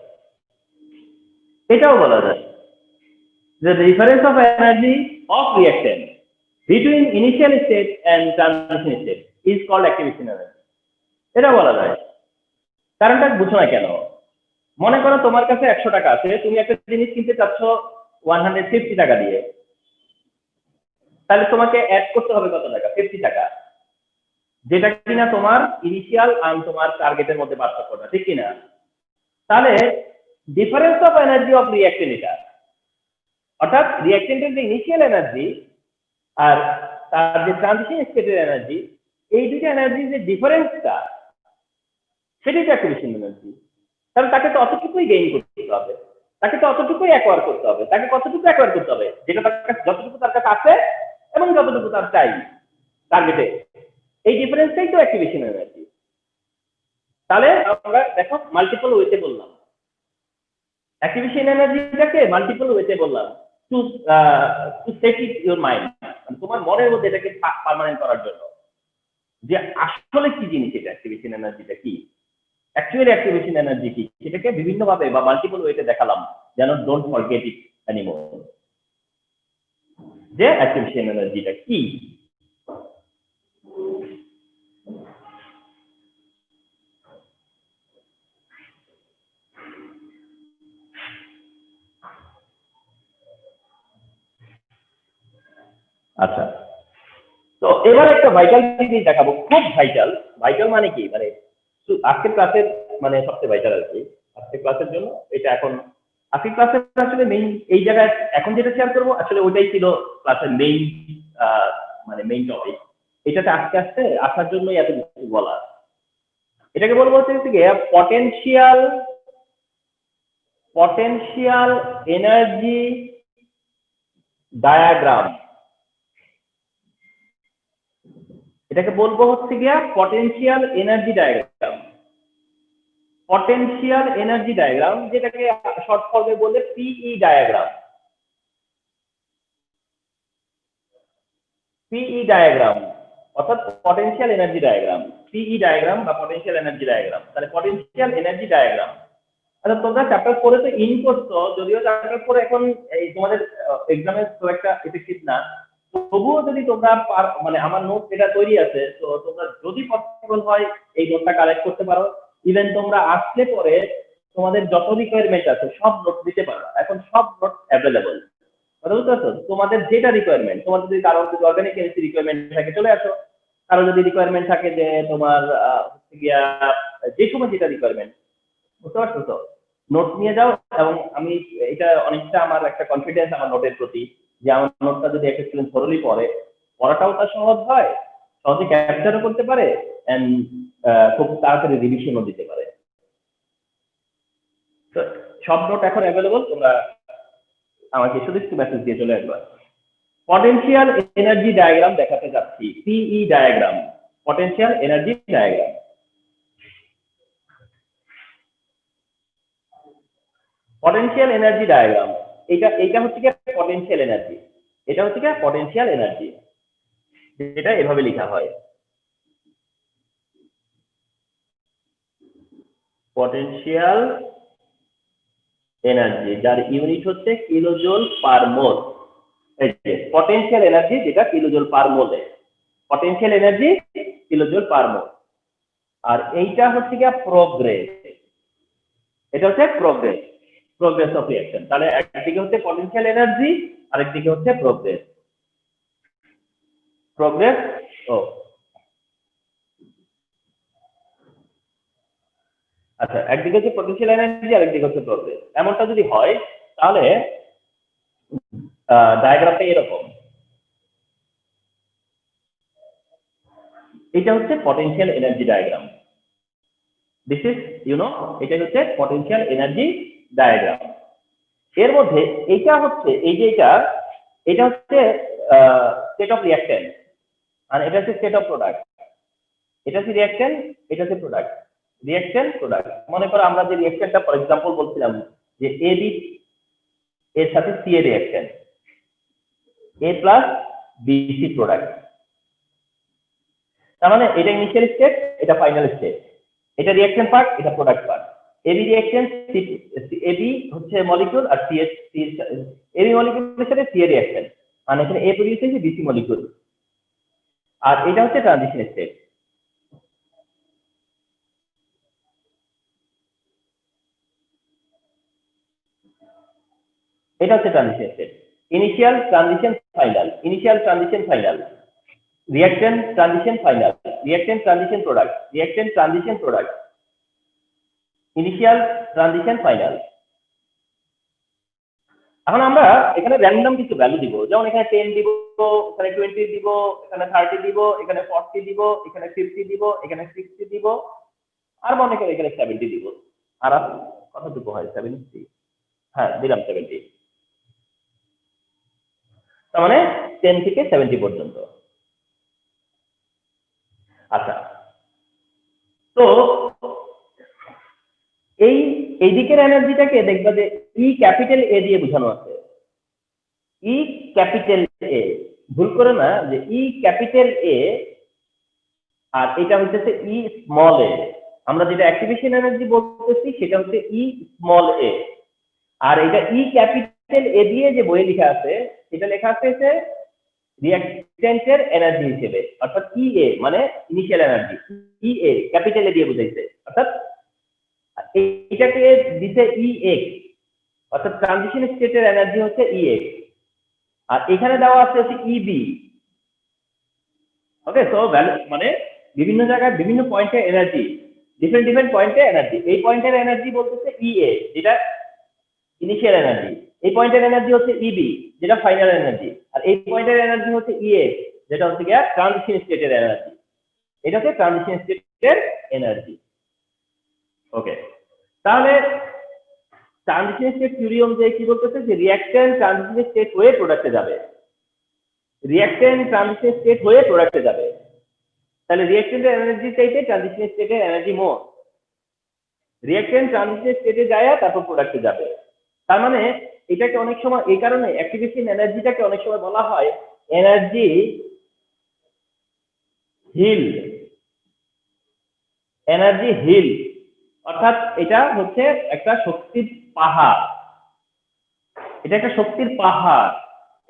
the difference of energy of reactant between initial state and transition state is called activation energy. এটা বলা যায়। কারণটা বুঝো না কেন? মনে করো তোমার কাছে 100 টাকা আছে, তুমি একটা জিনিস কিনতে চাচ্ছ 150 টাকা দিয়ে, তাহলে তোমাকে অ্যাড করতে হবে কত টাকা? 50 টাকা, যেটা কিনা তোমার ইনিশিয়াল আর তোমার টার্গেটের মধ্যে পার্থক্যটা, ঠিক কিনা? তাহলে ডিফারেন্স অফ এনার্জি অফ রিঅ্যাকটেন্ট এটা, অর্থাৎ রিঅ্যাকটেন্টের যে ইনিশিয়াল এনার্জি আর তার যে ট্রানজিশন স্টেটের এনার্জি, এই দুইটা এনার্জির যে ডিফারেন্সটা সেটাই অ্যাক্টিভেশন এনার্জি। তাহলে তাকে তো অতটুকুই গেইন করতে হবে, তাকে তো অতটুকুই অ্যাকোয়ার করতে হবে, তাকে কতটুকু অ্যাকোয়ার করতে হবে যেটা তার কাছে যতটুকু তার কাছে আছে এবং যতটুকু তার চাই টার্গেটে, এই ডিফারেন্সটাই তো অ্যাক্টিভেশন এনার্জি। তাহলে আমরা দেখো মাল্টিপল ওয়েতে বললাম অ্যাক্টিভেশন এনার্জিটাকে, মাল্টিপল ওয়েতে বললাম to set it your mind, তোমার মনের মধ্যে এটাকে পার্মানেন্ট করার জন্য যে আসলে কি জিনিস এটা, অ্যাক্টিভেশন এনার্জিটা কি, অ্যাকচুয়ালি অ্যাক্টিভেশন এনার্জি কি, সেটাকে বিভিন্ন ভাবে বা মাল্টিপল ওয়েতে দেখালাম যেন ডোন্ট ফরগেট ইট এনিমোর, যে অ্যাক্টিভেশন এনার্জিটা কি। আচ্ছা, তো এবার একটা ভাইটাল জিনিস দেখাবো, খুব ভাইটাল। ভাইটাল মানে কি, মানে আজকের ক্লাসের মানে সবচেয়ে ভাইটাল আর কি, আজকের ক্লাসের জন্য এটা। এখন আজকের ক্লাসের আসলে মেইন এই জায়গায় এখন যেটা শেয়ার করবো আসলে ওইটাই ছিল ক্লাসের মেইন মানে মেইন টপিক। এটাতে আস্তে আস্তে আসার জন্যই এত কিছু বলা। এটাকে বলবো হচ্ছে পটেনশিয়াল এনার্জি ডায়াগ্রাম। এটাকে বলবো হচ্ছে গিয়া potential energy diagram. Potential energy diagram, যেটাকে শর্ট ফর্মে বলে পিই ডায়াগ্রাম। পিই ডায়াগ্রাম অর্থাৎ পটেনশিয়াল এনার্জি ডায়াগ্রাম, পিই ডায়াগ্রাম বা পটেনশিয়াল এনার্জি ডায়াগ্রাম। তাহলে পটেনশিয়াল এনার্জি ডায়াগ্রাম, আচ্ছা তোমরা চ্যাপ্টার 4 তো ইন করছো, যদিও চ্যাপ্টার 4 এখন এই তোমাদের এক্সামে খুব একটা এফেক্টিভ না, তবুও যদি তোমরা মানে আমার নোট যেটা তৈরি আছে, তো তোমরা যদি পসিবল হয় এই নোটটা কালেক্ট করতে পারো। ইভেন তোমরা আসলে পরে তোমাদের যত রিকোয়ারমেন্ট আছে সব নোট দিতে পারো, এখন সব নোট অ্যাভেলেবল। কথা বুঝতে পারছো? তোমাদের যেটা রিকোয়ারমেন্ট, তোমার যদি কারোর যদি অর্গানিক কেমিস্ট্রি রিকোয়ারমেন্ট থাকে চলে আসো, কারো যদি রিকোয়ারমেন্ট থাকে যে তোমার হচ্ছে গিয়া যে সময় যেটা রিকোয়ারমেন্ট, বুঝতে পারছো তো, নোট নিয়ে যাও। এবং আমি এটা অনেকটা আমার একটা কনফিডেন্স আমার নোটের প্রতি, যে আমার নোটটা যদি একটা স্টুডেন্ট থরলি পড়ে, পড়াটাও তার সহজ হয়, সহজে ক্যাপচারও করতে পারে, এন্ড খুব তাড়াতাড়ি রিভিশনও দিতে পারে। তো সব নোট এখন অ্যাভেলেবল, তোমরা আমাকে শুধু একটু মেসেজ দিয়ে চলে আসবে। পটেনশিয়াল এনার্জি ডায়াগ্রাম দেখাতে যাচ্ছি, PE diagram, potential energy diagram. Potential energy diagram, এটা হচ্ছে কি পটেনশিয়াল এনার্জি, এটা হচ্ছে কি পটেনশিয়াল এনার্জি, যেটা এভাবে লেখা হয়, পটেনশিয়াল এনার্জি, যার ইউনিট হচ্ছে কিলোজুল পার মোল। এই যে পটেনশিয়াল এনার্জি, যেটা কিলোজুল পার মোলে, পটেনশিয়াল এনার্জি কিলোজুল পার মোল। আর এইটা হচ্ছে কি প্রোগ্রেস, এটা হচ্ছে প্রোগ্রেস, প্রোগ্রেস অফ রিঅ্যাকশন। তাহলে একদিকে হচ্ছে পটেনশিয়াল এনার্জি, আরেকদিকে হচ্ছে প্রোগ্রেস, প্রোগ্রেস ও আচ্ছা, একদিকে হচ্ছে পটেনশিয়াল এনার্জি, আরেকদিকে হচ্ছে প্রোগ্রেস। এমনটা যদি হয় তাহলে ডায়াগ্রামটা এরকম, এটা হচ্ছে potential energy diagram, this is এটা হচ্ছে পটেনশিয়াল এনার্জি ডায়াগ্রাম। এর মধ্যে এটা হচ্ছে এই যে এটা হচ্ছে স্টেট অফ রিঅ্যাকশন, আর এটা হচ্ছে স্টেট অফ প্রোডাক্ট। এটা হচ্ছে রিঅ্যাকশন, এটা হচ্ছে প্রোডাক্ট, রিঅ্যাকশন প্রোডাক্ট। মনে করো আমরা যে রিঅ্যাকশনটা ফর এক্সাম্পল বলছিলাম, যে এবি এর সাথে সি এর রিঅ্যাকশন, এ প্লাস বিসি প্রোডাক্ট। তার মানে এটা ইনিশিয়াল স্টেট, এটা ফাইনাল স্টেট, এটা রিঅ্যাকশন পার্ট, এটা product part. AB reaction, AB হচ্ছে মলিকিউল, আর সি এবি মলিকিউলের সাথে সি এর রিঅ্যাকশন, আর এখানে এ প্রডিউস হচ্ছে বিসি মলিকিউল। আর এটা হচ্ছে ট্রানজিশন স্টেট, এটা হচ্ছে transition state. Initial, transition, final, initial, transition, final, reaction, transition, final, reaction, transition, product, reaction, transition, product, initial, transition, final. এখন আমরা এখানে র্যান্ডম কিছু ভ্যালু দিব, যেমন এখানে 10 দিব, এখানে 20 দিব, এখানে 30 দিব, এখানে 40 দিব, এখানে 50 দিব, এখানে 60 দিব, আর মনে করি এখানে 70 দিব। আর কতটুকু হয় 70? হ্যাঁ, দিলাম 70। তার মানে 10 থেকে 70 পর্যন্ত। আচ্ছা, তো এই দিকের এনার্জিটাকে দেখবা যে ই ক্যাপিটাল এ দিয়ে বোঝানো আছে, ই ক্যাপিটাল এ, ভুল করে না, যে ই ক্যাপিটাল এ, আর এটা হচ্ছে ই স্মল এ। আমরা যেটা অ্যাক্টিভেশন এনার্জি বলতেছি সেটা হচ্ছে ই স্মল এ, আর এটা ই ক্যাপিটাল এ দিয়ে যে বইয়ে লেখা আছে, এটা লেখা আছে যে রিঅ্যাকট্যান্টের এনার্জি হিসেবে, অর্থাৎ ই এ মানে initial energy, E A capital A দিয়ে বোঝাইছে, অর্থাৎ এটাকে দিছে ই এক্স, অর্থাৎ ট্রানজিশন স্টেটের এনার্জি হচ্ছে ই এক্স, আর এখানে দেওয়া আছে হচ্ছে ইবি। ওকে, তো মানে বিভিন্ন জায়গায় বিভিন্ন পয়েন্টে এনার্জি, ডিফারেন্ট ডিফারেন্ট পয়েন্টে এনার্জি। এই পয়েন্টের এনার্জি বলতেছে ই এ, যেটা ইনিশিয়াল এনার্জি। এই পয়েন্টের এনার্জি হচ্ছে ইবি, যেটা ফাইনাল এনার্জি। আর এই পয়েন্টের এনার্জি হচ্ছে ই এ, যেটা হচ্ছে গিয়া ট্রানজিশন স্টেটের এনার্জি। এটা হচ্ছে ট্রানজিশন স্টেটের এনার্জি। ওকে, তাহলে ট্রানজিশন স্টেট থিওরি অনুযায়ী কি বলতেছে, যে রিঅ্যাকট্যান্ট ট্রানজিশন স্টেট হয়ে প্রোডাক্টে যাবে, রিঅ্যাকট্যান্ট ট্রানজিশন স্টেট হয়ে প্রোডাক্টে যাবে। তাহলে রিঅ্যাকট্যান্টের এনার্জি চাইতে ট্রানজিশন স্টেটের এনার্জি মোর, রিঅ্যাকট্যান্ট ট্রানজিশন স্টেটে যায় তারপর প্রোডাক্টে যাবে। তার মানে এটাকে অনেক সময় এই কারণে অ্যাক্টিভেশন এনার্জিটাকে অনেক সময় বলা হয় এনার্জি হিল, এনার্জি হিল, অর্থাৎ এটা হচ্ছে একটা শক্তির পাহাড়, এটা একটা শক্তির পাহাড়।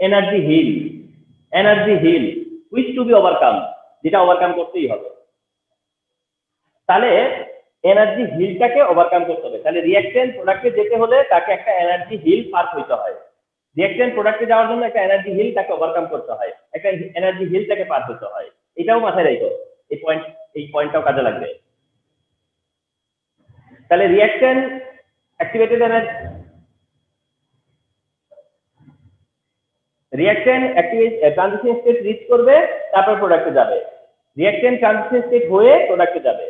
Energy hill, energy hill which to be overcome, যেটা ওভারকাম করতেই হবে। তাহলে এনার্জি হিলটাকে ওভারকাম করতে হবে। তাহলে রিঅ্যাকট্যান্ট প্রোডাক্টে যেতে হলে তাকে একটা এনার্জি হিল পার হইতে হয়। রিঅ্যাকট্যান্ট প্রোডাক্টে যাওয়ার জন্য একটা এনার্জি হিল তাকে ওভারকাম করতে হয়, একটা এনার্জি হিল তাকে পার হতে হয়। এটাও মাথায় রাখো, এই পয়েন্টটাও কাজে লাগবে। তাহলে reactant activated energy, reactant transition state reach করবে, তারপর প্রোডাক্টে যাবে। রিঅ্যাকট্যান্ট ট্রানজিশন স্টেট হয়ে প্রোডাক্টে যাবে,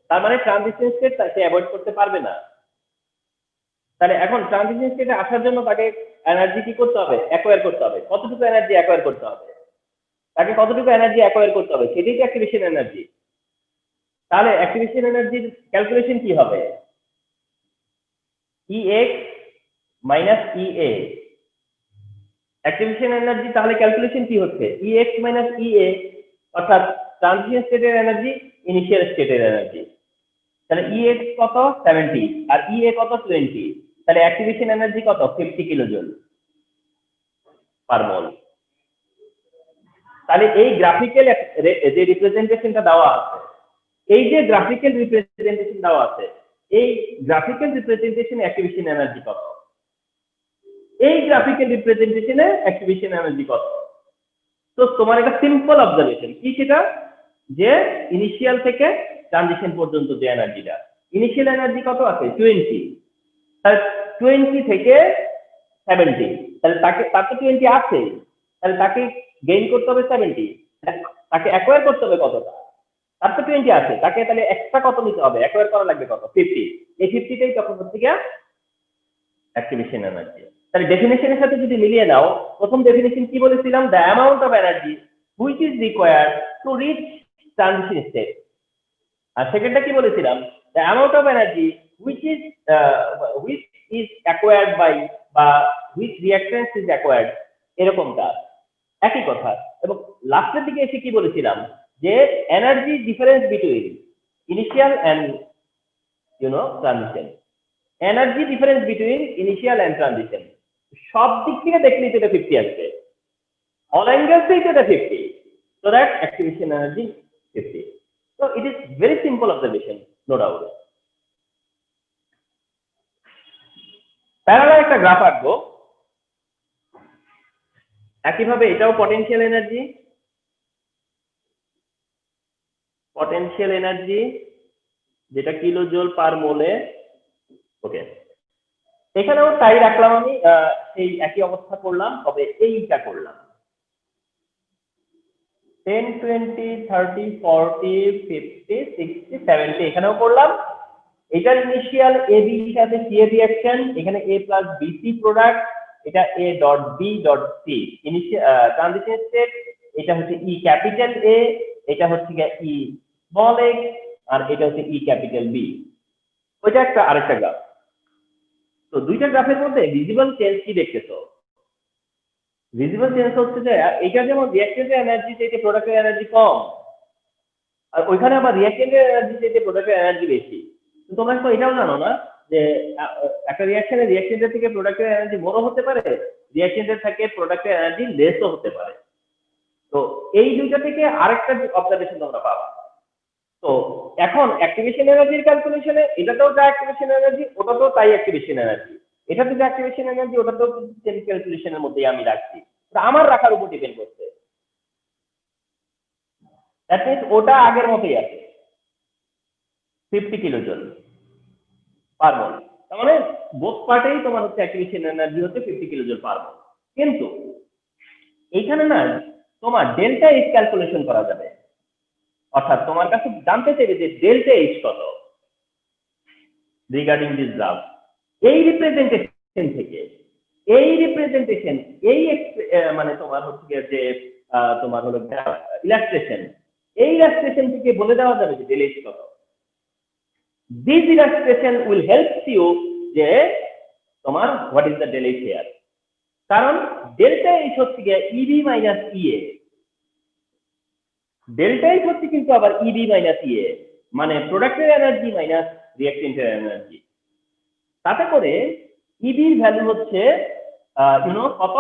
তার মানে ট্রানজিশন স্টেট তাকে অ্যাভয়েড করতে পারবে না। তাহলে এখন ট্রানজিশন স্টেটে আসার জন্য তাকে এনার্জি কি করতে হবে? অ্যাকোয়ার করতে হবে। কতটুকু এনার্জি অ্যাকোয়ার করতে হবে? তাকে কতটুকু এনার্জি অ্যাকোয়ার করতে হবে, সেটাই তো অ্যাক্টিভেশন এনার্জি। তাহলে অ্যাক্টিভেশন এনার্জির ক্যালকুলেশন কি হবে? EX minus EA। Activation energy তাহলে ক্যালকুলেশন কি হচ্ছে? EX মাইনাস EA, অর্থাৎ ট্রানজিশন স্টেটের এনার্জি, ইনিশিয়াল স্টেটের এনার্জি। তাহলে EX কত? 70 আর EA কত? 20। তাহলে অ্যাক্টিভেশন এনার্জি কত? 50 কিলোজুল পার মোল। তাহলে এই গ্রাফিক্যাল যে রিপ্রেজেন্টেশনটা দেওয়া আছে, এই যে গ্রাফিক্যাল রিপ্রেজেন্টেশন দেওয়া আছে, এই গ্রাফিক্যাল রিপ্রেজেন্টেশনে অ্যাক্টিভেশন এনার্জি কত? এই গ্রাফিক্যাল রিপ্রেজেন্টেশনে অ্যাক্টিভেশন এনার্জি কত? তো তোমার একটা সিম্পল অবজারভেশন কি, সেটা যে ইনিশিয়াল থেকে ট্রানজিশন পর্যন্ত যে এনার্জিটা, ইনিশিয়াল এনার্জি কত আছে? 20। তাহলে 20 থেকে 70, তাহলে তার তো 20 আছে, তাহলে তাকে গেইন করতে হবে 70, তাকে অ্যাকোয়ার করতে হবে কতটা? তার তো 20 আছে, তাকে তাহলে এক্সট্রা কত নিতে হবে? অ্যাকোয়ার করা লাগবে কত? 50। এই 50টাই তখন হচ্ছে গিয়ে অ্যাক্টিভেশন এনার্জি। তাহলে ডেফিনেশনের সাথে যদি মিলিয়ে নাও, প্রথম ডেফিনেশন কি বলেছিলাম? The amount of energy which is required to reach transition state. আর সেকেন্ডটা কি বলেছিলাম? The amount of energy which is acquired by, বা হুইচ রিঅ্যাকট্যান্স ইজ অ্যাকোয়ার্ড, এরকমটা একই কথা। এবং লাস্টের দিকে এসে কি বলেছিলাম? যে energy difference between initial and transition, energy difference between initial and transition, সব দিক থেকে দেখলেই তো এটা 50 আসবে, all angles থেকে এটা 50, so that activation energy 50. So it is very simple observation, no doubt. Parallel একটা গ্রাফ আঁকবো, একইভাবে এটাও পটেনশিয়াল এনার্জি, পটেনশিয়াল এনার্জি যেটা কিলো জুল পার মোলে। ওকে, এখানেও তাই রাখলাম আমি, সেই একই অবস্থা করলাম, তবে এইটা করলাম 10, 20, 30, 40, 50, 60, 70 এখানেও করলাম। এটার ইনিশিয়াল এ বি সাথে সি এর রিঅ্যাকশন, এখানে A plus B C product, এটা A dot B dot C initial transition state, এটা হচ্ছে ই ক্যাপিটাল এ, এটা হচ্ছে ই স্মল এক্স, আর এটা হচ্ছে ই ক্যাপিটাল বি। ওইটা একটা আরেকটা গ্রাফ। তো দুইটা গ্রাফের মধ্যে ভিজিবল চেঞ্জ কি দেখতেছো? ভিজিবল চেঞ্জ হচ্ছে যে এটা যেমন রিঅ্যাকটেন্টের এনার্জি থেকে প্রোডাক্টের এনার্জি কম, আর ওইখানে আবার রিঅ্যাকটেন্টের এনার্জি থেকে প্রোডাক্টের এনার্জি বেশি। তো তোমরা তো এটাও জানো না যে একটা রিঅ্যাকশনে রিঅ্যাকটেন্টের থেকে প্রোডাক্টের এনার্জি মোরও হতে পারে, রিঅ্যাকটেন্টের থেকে প্রোডাক্টের এনার্জি লেসও হতে পারে। তো এই দুইটা থেকে আরেকটা অবজারভেশন তোমরা পাবা। তো এখন অ্যাক্টিভেশন এনার্জির ক্যালকুলেশনে এটাতেও যা অ্যাক্টিভেশন এনার্জি, ওটাতেও তাই অ্যাক্টিভেশন এনার্জি, এটাতে যা অ্যাক্টিভেশন এনার্জি, ওটাতেও সেম ক্যালকুলেশনের মধ্যেই আমি রাখছি। আমার রাখার উপর ডিপেন্ড করছে। দ্যাট মিন্স ওটা আগের মতোই আছে, 50 কিলো জুল পার মোল। তার মানে বোথ পার্টেই তোমার হচ্ছে অ্যাক্টিভেশন এনার্জি হচ্ছে 50 কিলো জুল পার মোল। কিন্তু এইখানে না তোমার ডেল্টা এইচ ক্যালকুলেশন করা যাবে, অর্থাৎ তোমার কাছে জানতে চাইবে যে ডেল্টা এইচ কত রিগার্ডিং দিস গ্রাফ। এই রিপ্রেজেন্টেশন থেকে, এই রিপ্রেজেন্টেশন, এই মানে তোমার হচ্ছে যে তোমার হলো ইলাস্ট্রেশন, এই ইলাস্ট্রেশন থেকে বলে দেওয়া যাবে যে ডেল এইচ কত। This illustration will help you যে তোমার what is the del H here. কারণ ডেল্টা এইচ হচ্ছে গিয়ে EB minus EA, delta H হচ্ছে কিন্তু আবার ইবি মাইনাস ইএ, মানে প্রোডাক্টের এনার্জি মাইনাস রিঅ্যাকটেন্টের এনার্জি। তাতে করে ইবির ভ্যালু হচ্ছে কত,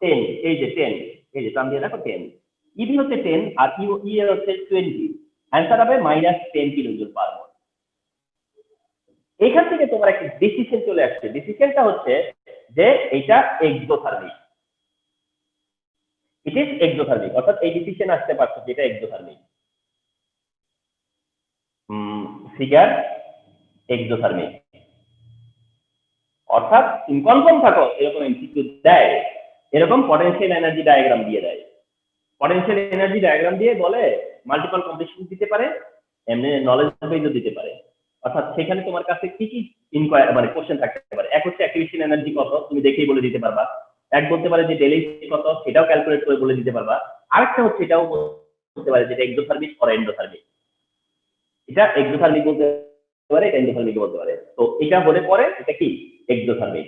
10, এই যে 10, এই যে টান দিয়ে দেখো 10, ইবি হচ্ছে 10 আর ইএ হচ্ছে 20, অ্যান্সার হবে -10 কিলোজুল পার মোল। এখান থেকে তোমার একটা ডিসিশন চলে আসছে, ডিসিশনটা হচ্ছে যে এটা এক্সোথার্মিক, ইট ইজ এক্সোথার্মিক, অর্থাৎ এই ডিসিশন আসতে পারছো যেটা এক্সোথার্মিক। ফিগার এক্সোথার্মিক, অর্থাৎ তুমি কনফার্ম থাকো এরকম এমসিকিউ দেয়, এরকম পটেনশিয়াল এনার্জি ডায়াগ্রাম দিয়ে দেয়, পটেনশিয়াল এনার্জি ডায়াগ্রাম দিয়ে বলে মাল্টিপল কমপ্লেক্সন দিতে পারে, এমনি নলেজ বেজও দিতে পারে। অর্থাৎ সেখানে তোমার কাছে কি কি ইনকোয়ারি মানে কোশ্চেন থাকতে পারে, এক হচ্ছে অ্যাক্টিভেশন এনার্জি কত, তুমি দেখেই বলে দিতে পারবা। এক বলতে পারে যে ডেল এইচ কত, সেটাও ক্যালকুলেট করে বলে দিতে পারবা। আরেকটা হচ্ছে এটাও বলতে পারে যেটা এক্সোথার্মিক অর এন্ডোথার্মিক, এটা এক্সোথার্মিক বলতে পারে, এটা এন্ডোথার্মিক বলতে পারে। তো এটা হলে পরে এটা কি এক্সোথার্মিক,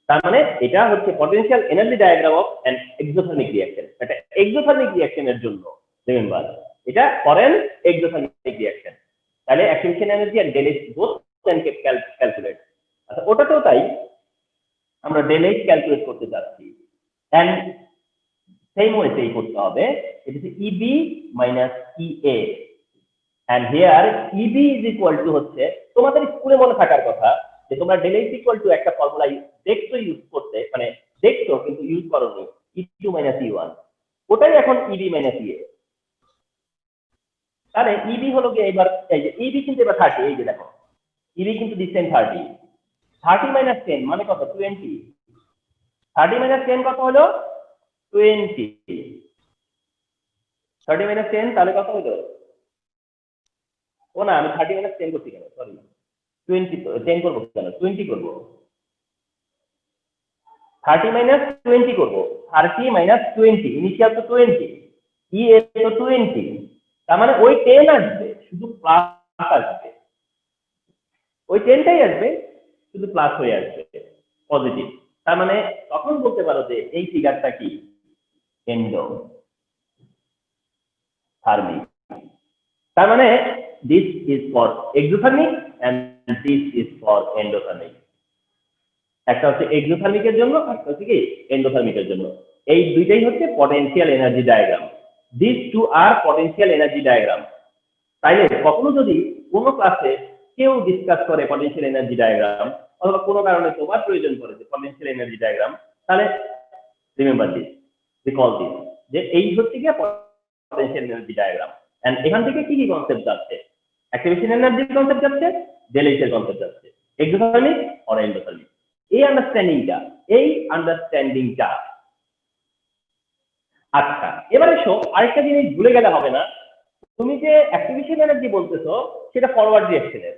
তার মানে এটা হচ্ছে potential energy diagram of an exothermic reaction. এটা এক্সোথার্মিক রিঅ্যাকশনের জন্য, রিমেম্বার এটা ফরেন এক্সোথার্মিক রিঅ্যাকশন। তাহলে activation energy and del H both can calculate. আচ্ছা ওটাতেও তাই, আমরা ডেল এইচ ক্যালকুলেট করতে যাচ্ছি, এন্ড সেম ওয়েতেই করতে হবে, এটা হচ্ছে EB minus EA, and here EB is equal to হচ্ছে তোমাদের স্কুলে মনে থাকার কথা যে তোমরা ডেল এইচ ইকুয়াল টু একটা ফর্মুলা দেখছো ইউজ করতে, মানে দেখছো কিন্তু ইউজ করোনি, E2 মাইনাস E1, ওটাই এখন EB মাইনাস EA। তাহলে EB হলো কি এবার, এই যে EB কিন্তু এবার 30, এই যে দেখো EB কিন্তু দিচ্ছেন 30, 30 মাইনাস 10 মানে কত, 20, 30 মাইনাস 10 কত হলো 20, 30 মাইনাস 10 তাহলে কত হলো, ও না আমি 30 মাইনাস 10 করছি কেন, সরি 20 10 করবো কেন, 20 করবো, 30 মাইনাস 20 করবো, 30 মাইনাস 20, ইনিশিয়াল তো 20, ই এ তো 20, তার মানে ওই 10 আসবে, শুধু প্লাস আসবে, ওই 10টাই আসবে, শুধু প্লাস হয়ে আসবে, পজিটিভ। তার মানে তখন বলতে পারো যে এই ফিগারটা কি এন্ডোথার্মিক। তার মানে this is for exothermic and this is for endothermic. একটা হচ্ছে এক্সোথার্মিকের জন্য, একটা হচ্ছে কি এন্ডোথার্মিকের জন্য। এই দুইটাই হচ্ছে potential energy diagram, this two are potential energy diagram. তাইলে কখনো যদি কোনো ক্লাসে কেউ ডিসকাস করে পটেনশিয়াল এনার্জি ডায়াগ্রাম, অথবা কোনো কারণে তোমার প্রয়োজন পড়ে যে পটেনশিয়াল এনার্জি ডায়াগ্রাম, তাহলে রিমেম্বার দিস, রিকল দিস, যে এই হচ্ছে গিয়ে পটেনশিয়াল এনার্জি ডায়াগ্রাম। এন্ড এখান থেকে কি কি কনসেপ্ট যাচ্ছে, অ্যাক্টিভেশন এনার্জির কনসেপ্ট যাচ্ছে, ডেল এইচ এর কনসেপ্ট যাচ্ছে, এক্সোথার্মিক অর এন্ডোথার্মিক, এই আন্ডারস্ট্যান্ডিংটা। আচ্ছা এবার এসো আরেকটা জিনিস ভুলে গেলে হবে না, তুমি যে অ্যাক্টিভেশন এনার্জি বলতেছো সেটা ফরওয়ার্ড রিঅ্যাকশনের,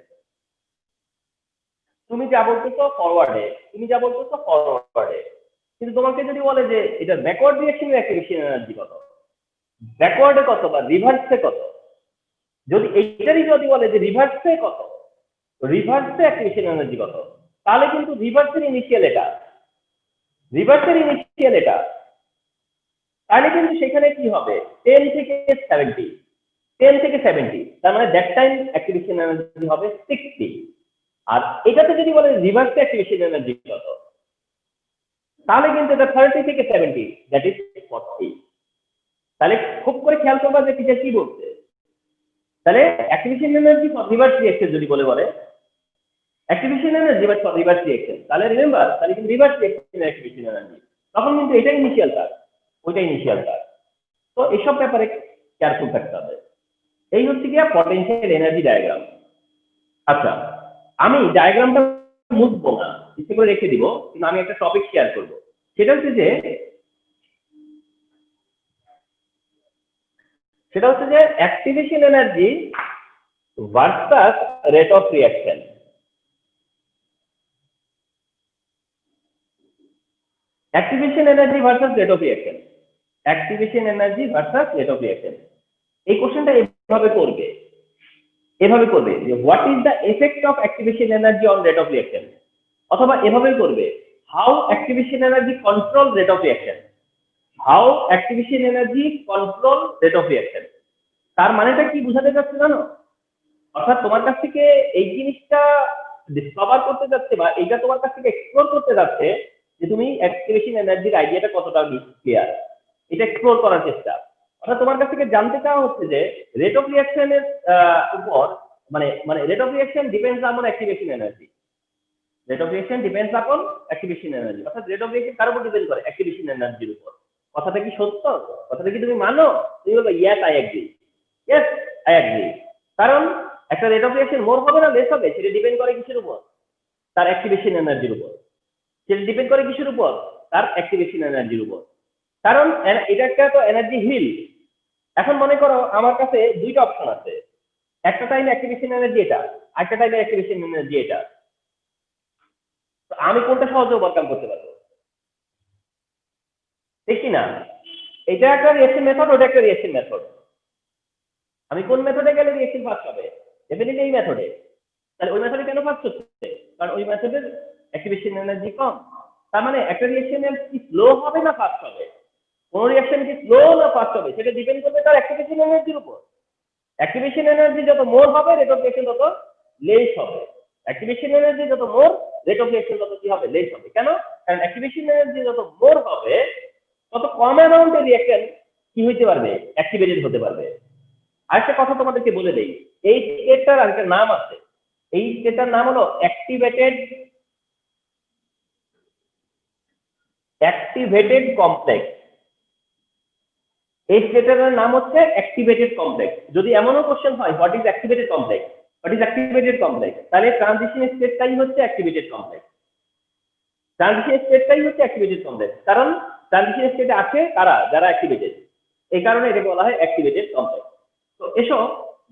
তুমি যা বলতেছো ফরওয়ার্ডে, তুমি যা বলতেছো ফরওয়ার্ডে, কিন্তু তোমাকে যদি বলে যে এটা ব্যাকওয়ার্ড রিঅ্যাকশনের অ্যাক্টিভেশন এনার্জি কত, ব্যাকওয়ার্ডে কত বা রিভার্সে কত, যদি এইটারই যদি বলে যে রিভার্সে কত, রিভার্সে অ্যাক্টিভেশন এনার্জি কত, তাহলে কিন্তু রিভার্সের ইনিশিয়াল এটা, রিভার্সের ইনিশিয়াল এটা, তাহলে কিন্তু সেখানে কি হবে 10 থেকে 70, 10 থেকে 70, তার মানে দ্যাট টাইম অ্যাক্টিভেশন এনার্জি হবে 60। আর এটাতে যদি বলে রিভার্স অ্যাক্টিভেশন এনার্জি কত, তাহলে কিন্তু এটা 30 থেকে 70, দ্যাট ইজ 40। তাহলে খুব করে খেয়াল করবা যে টিচার কি বলছে, তাহলে activation energy for reverse reaction যদি বলে activation energy but for reverse reaction, তাহলে রিমেম্বার তাহলে কিন্তু রিভার্স রিঅ্যাকশন অ্যাক্টিভেশন এনার্জি, তখন কিন্তু এটা ইনিশিয়াল কাজ, ওইটা ইনিশিয়াল কাজ। তো এসব ব্যাপারে কেয়ারফুল থাকতে হবে। এই হচ্ছে গিয়া পটেনশিয়াল এনার্জি ডায়াগ্রাম। আচ্ছা আমি ডায়াগ্রামটা মুছবো না, ইচ্ছে করে রেখে দিব, কিন্তু আমি একটা টপিক শেয়ার করব, সেটা হচ্ছে যে activation energy versus rate of reaction. Activation energy versus rate of reaction, activation energy versus rate of reaction. এই কোশ্চেনটা এভাবে করবে যে what is the effect of activation energy on rate of reaction, অথবা এভাবে করবে how activation energy control rate of reaction, how activation energy control rate of reaction. তার মানেটা কি বোঝাতে চাচ্ছে জানো? অর্থাৎ তোমার কাছ থেকে এই জিনিসটা ডিসকভার করতে যাচ্ছে বা এইটা তোমার কাছ থেকে এক্সপ্লোর করতে যাচ্ছে যে তুমি অ্যাক্টিভেশন এনার্জির আইডিয়াটা কতটা ক্লিয়ার, এটা এক্সপ্লোর করার চেষ্টা। অর্থাৎ তোমার কাছ থেকে জানতে চাওয়া হচ্ছে যে রেট অফ রিয়াকশনের উপর মানে মানে rate of reaction depends on activation energy. Rate of reaction depends upon activation energy. অর্থাৎ রেট অফ রিয়াকশন কার উপর ডিপেন্ড করে? অ্যাক্টিভেশন এনার্জির উপর। কথাটা কি সত্য? কথাটা কি তুমি মানো? তুমি বলবে yes I agree, yes I agree. কারণ একটা রেট অফ রিয়াকশন মোর হবে না লেস হবে, সেটা ডিপেন্ড করে কিসের উপর? তার অ্যাক্টিভেশন এনার্জির উপর। সেটা ডিপেন্ড করে কিসের উপর? তার অ্যাক্টিভেশন এনার্জির উপর। কারণ এটা একটা তো এনার্জি হিল। এখন মনে করো আমার কাছে দুইটা অপশন আছে, একটা টাইমে অ্যাক্টিভেশন এনার্জি এটা, আরেকটা টাইমে অ্যাক্টিভেশন এনার্জি এটা। তো আমি কোনটা সহজে ওভারকাম করতে পারবো? ঠিক কি না? এটা একটা রিঅ্যাকশন মেথড, ওটা একটা রিঅ্যাকশন মেথড। আমি কোন মেথডে গেলে রিঅ্যাকশন ফাস্ট হবে? ডেফিনেটলি এই মেথডে। তাহলে ওই মেথডে কেন ফাস্ট হচ্ছে? কারণ ওই মেথডের অ্যাক্টিভেশন এনার্জি কম। তার মানে একটা রিঅ্যাকশন কি স্লো হবে না ফাস্ট হবে? কোন রিঅ্যাকশন কি স্লো না ফাস্ট হবে সেটা ডিপেন্ড করবে তার অ্যাক্টিভেশন এনার্জির উপর। অ্যাক্টিভেশন এনার্জি যত মোর হবে, রেট অফ রিঅ্যাকশন তত লেস হবে। অ্যাক্টিভেশন এনার্জি যত মোর, রেট অফ রিঅ্যাকশন তত কি হবে? লেস হবে। কেন? কারণ অ্যাক্টিভেশন এনার্জি যত মোর হবে তত কম অ্যামাউন্টের রিঅ্যাকশন কি হইতে পারবে? অ্যাক্টিভেটেড হতে পারবে। আরেকটা কথা তোমাদেরকে বলে দেই, এই স্টেটটার আরেকটা নাম আছে। এই স্টেটটার নাম হলো অ্যাক্টিভেটেড কমপ্লেক্স। এই স্টেটের নাম হচ্ছে অ্যাক্টিভেটেড কমপ্লেক্স। যদি এমনও কোশ্চেন হয় what is activated complex, what is activated complex, তাহলে ট্রানজিশন স্টেটটাই হচ্ছে অ্যাক্টিভেটেড কমপ্লেক্স। ট্রানজিশন স্টেটটাই হচ্ছে অ্যাক্টিভেটেড কমপ্লেক্স। কারণ ট্রানজিশন স্টেটে আছে কারা? যারা অ্যাক্টিভেটেড। এই কারণে এটাকে বলা হয় অ্যাক্টিভেটেড কমপ্লেক্স। তো এসো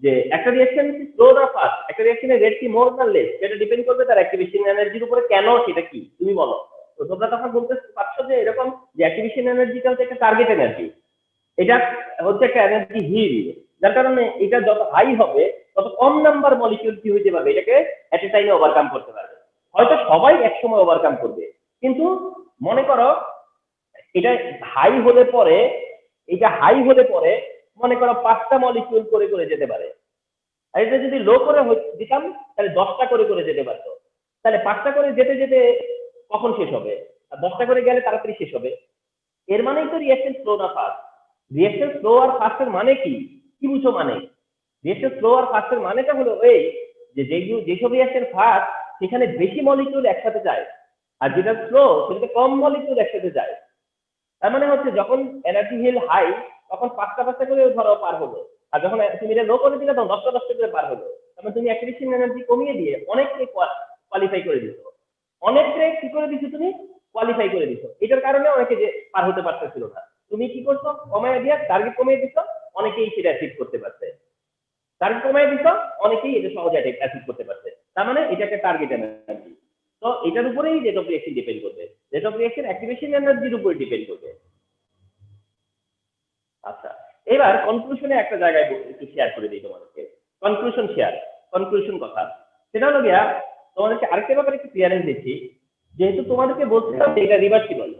যে একটা রিঅ্যাকশন কি স্লো না ফাস্ট, একটা রিঅ্যাকশনের রেট কি মোর না লেস, সেটা ডিপেন্ড করবে তার অ্যাক্টিভেশন এনার্জির উপরে। কেন? সেটা কি তুমি বলো। তো তোমরা তখন বলতে পারছো যে এরকম যে অ্যাক্টিভেশন এনার্জিটা হচ্ছে একটা টার্গেট এনার্জি, এটা হচ্ছে একটা এনার্জি হিল। যার কারণে এটা যত হাই হবে তত কম নাম্বার মলিকিউল কি হইতে পারবে, এটাকে এট এ টাইমে ওভারকাম করতে পারবে। হয়তো সবাই একসময় ওভারকাম করবে, কিন্তু মনে করো এটা হাই হলে পরে, এটা হাই হলে পরে মনে করো 5টা মলিকিউল করে করে যেতে পারে। আর এটা যদি লো করে দিতাম তাহলে 10টা করে করে যেতে পারতো। তাহলে 5টা করে যেতে যেতে কখন শেষ হবে? আর 10টা করে গেলে তাড়াতাড়ি শেষ হবে। এর মানেই তো রিঅ্যাকশন স্লো না ফাস্ট। রিঅ্যাকশন স্লো আর ফাস্টের মানে কি? কি বুঝো মানে? রিঅ্যাকশন স্লো আর ফাস্টের মানেটা হলো এই যে যেসব রিঅ্যাকশন ফাস্ট সেখানে বেশি মলিকিউল একসাথে যায়, আর যেটা স্লো সেটাতে কম মলিকিউল একসাথে যায়। তার মানে হচ্ছে যখন এনার্জি হিল হাই তখন 5টা করে ধরো পার হলো, আর যখন তুমি এটা লো করে দিলে তখন 10টা করে পার হলো। তার মানে তুমি অ্যাক্টিভেশন এনার্জি কমিয়ে দিয়ে অনেককে কোয়ালিফাই করে দিছো, অনেককে কি করে দিছো? তুমি কোয়ালিফাই করে দিছো। এটার কারণে অনেকে যে পার হতে পারতেছিল না, তুমি কি করছো? কমায় দিয়ে টার্গেট কমিয়ে দিছো, অনেকেই সেটা অ্যাচিভ করতে পারছে। টার্গেট কমায় দিছো, অনেকেই এটা সহজে অ্যাচিভ করতে পারছে। তার মানে এটা একটা টার্গেট এনার্জি। তো এটার উপরেই রেট অফ রিঅ্যাকশন ডিপেন্ড করবে। রেট অফ রিঅ্যাকশন অ্যাক্টিভেশন এনার্জির উপরে ডিপেন্ড করবে। আচ্ছা, এবার কনক্লুশনে একটা জায়গায় একটু শেয়ার করে দিই তোমাদেরকে। কনক্লুশন কথা সেটা হলো গিয়া, তোমাদেরকে আরেকটা ব্যাপারে একটু ক্লিয়ারেন্স দিচ্ছি। যেহেতু তোমাদেরকে বলছিলাম যে এটা রিভার্সিবল,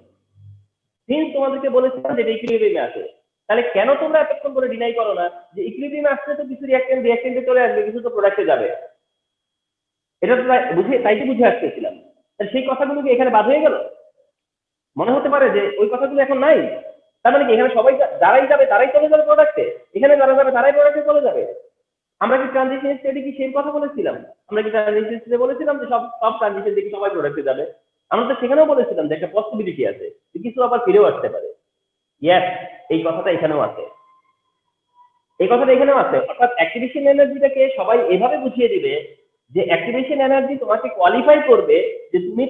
সিন্স তোমাদেরকে বলেছিলাম যে এটা ইকুইলিব্রিয়ামে আছে, তাহলে কেন তোমরা এতক্ষণ করে ডিনাই করো না যে ইকুইলিব্রিয়ামে আসলে তো কিছু রিঅ্যাকটেন্টে চলে আসবে, কিছু তো প্রোডাক্টে যাবে? এটা তো তাই তো বুঝে আসতেছিলাম। তাহলে সেই কথাগুলো কি এখানে বাদ হয়ে গেল? মনে হতে পারে যে ওই কথাগুলো এখন নাই। তার মানে কি এখানে সবাই যারাই যাবে তারাই চলে যাবে প্রোডাক্টে, এখানে যারা যাবে তারাই প্রোডাক্টে চলে যাবে? আমরা কি ট্রানজিশন স্টেটে কি সেই কথা বলেছিলাম? আমরা কি ট্রানজিশন স্টেটে বলেছিলাম যে সব সব ট্রানজিশন দেখি সবাই প্রোডাক্টে যাবে? আমরা তো সেখানেও বলেছিলাম যে একটা পসিবিলিটি আছে যে কিছু আবার ফিরেও আসতে পারে। ইয়েস, এই কথাটা এখানেও আছে। এই কথাটা এখানেও আছে। অর্থাৎ অ্যাক্টিভেশন এনার্জিটাকে সবাই এভাবে বুঝিয়ে দিবে যে অ্যাক্টিভেশন এনার্জি তোমাকে কোয়ালিফাই করবে যে তুমি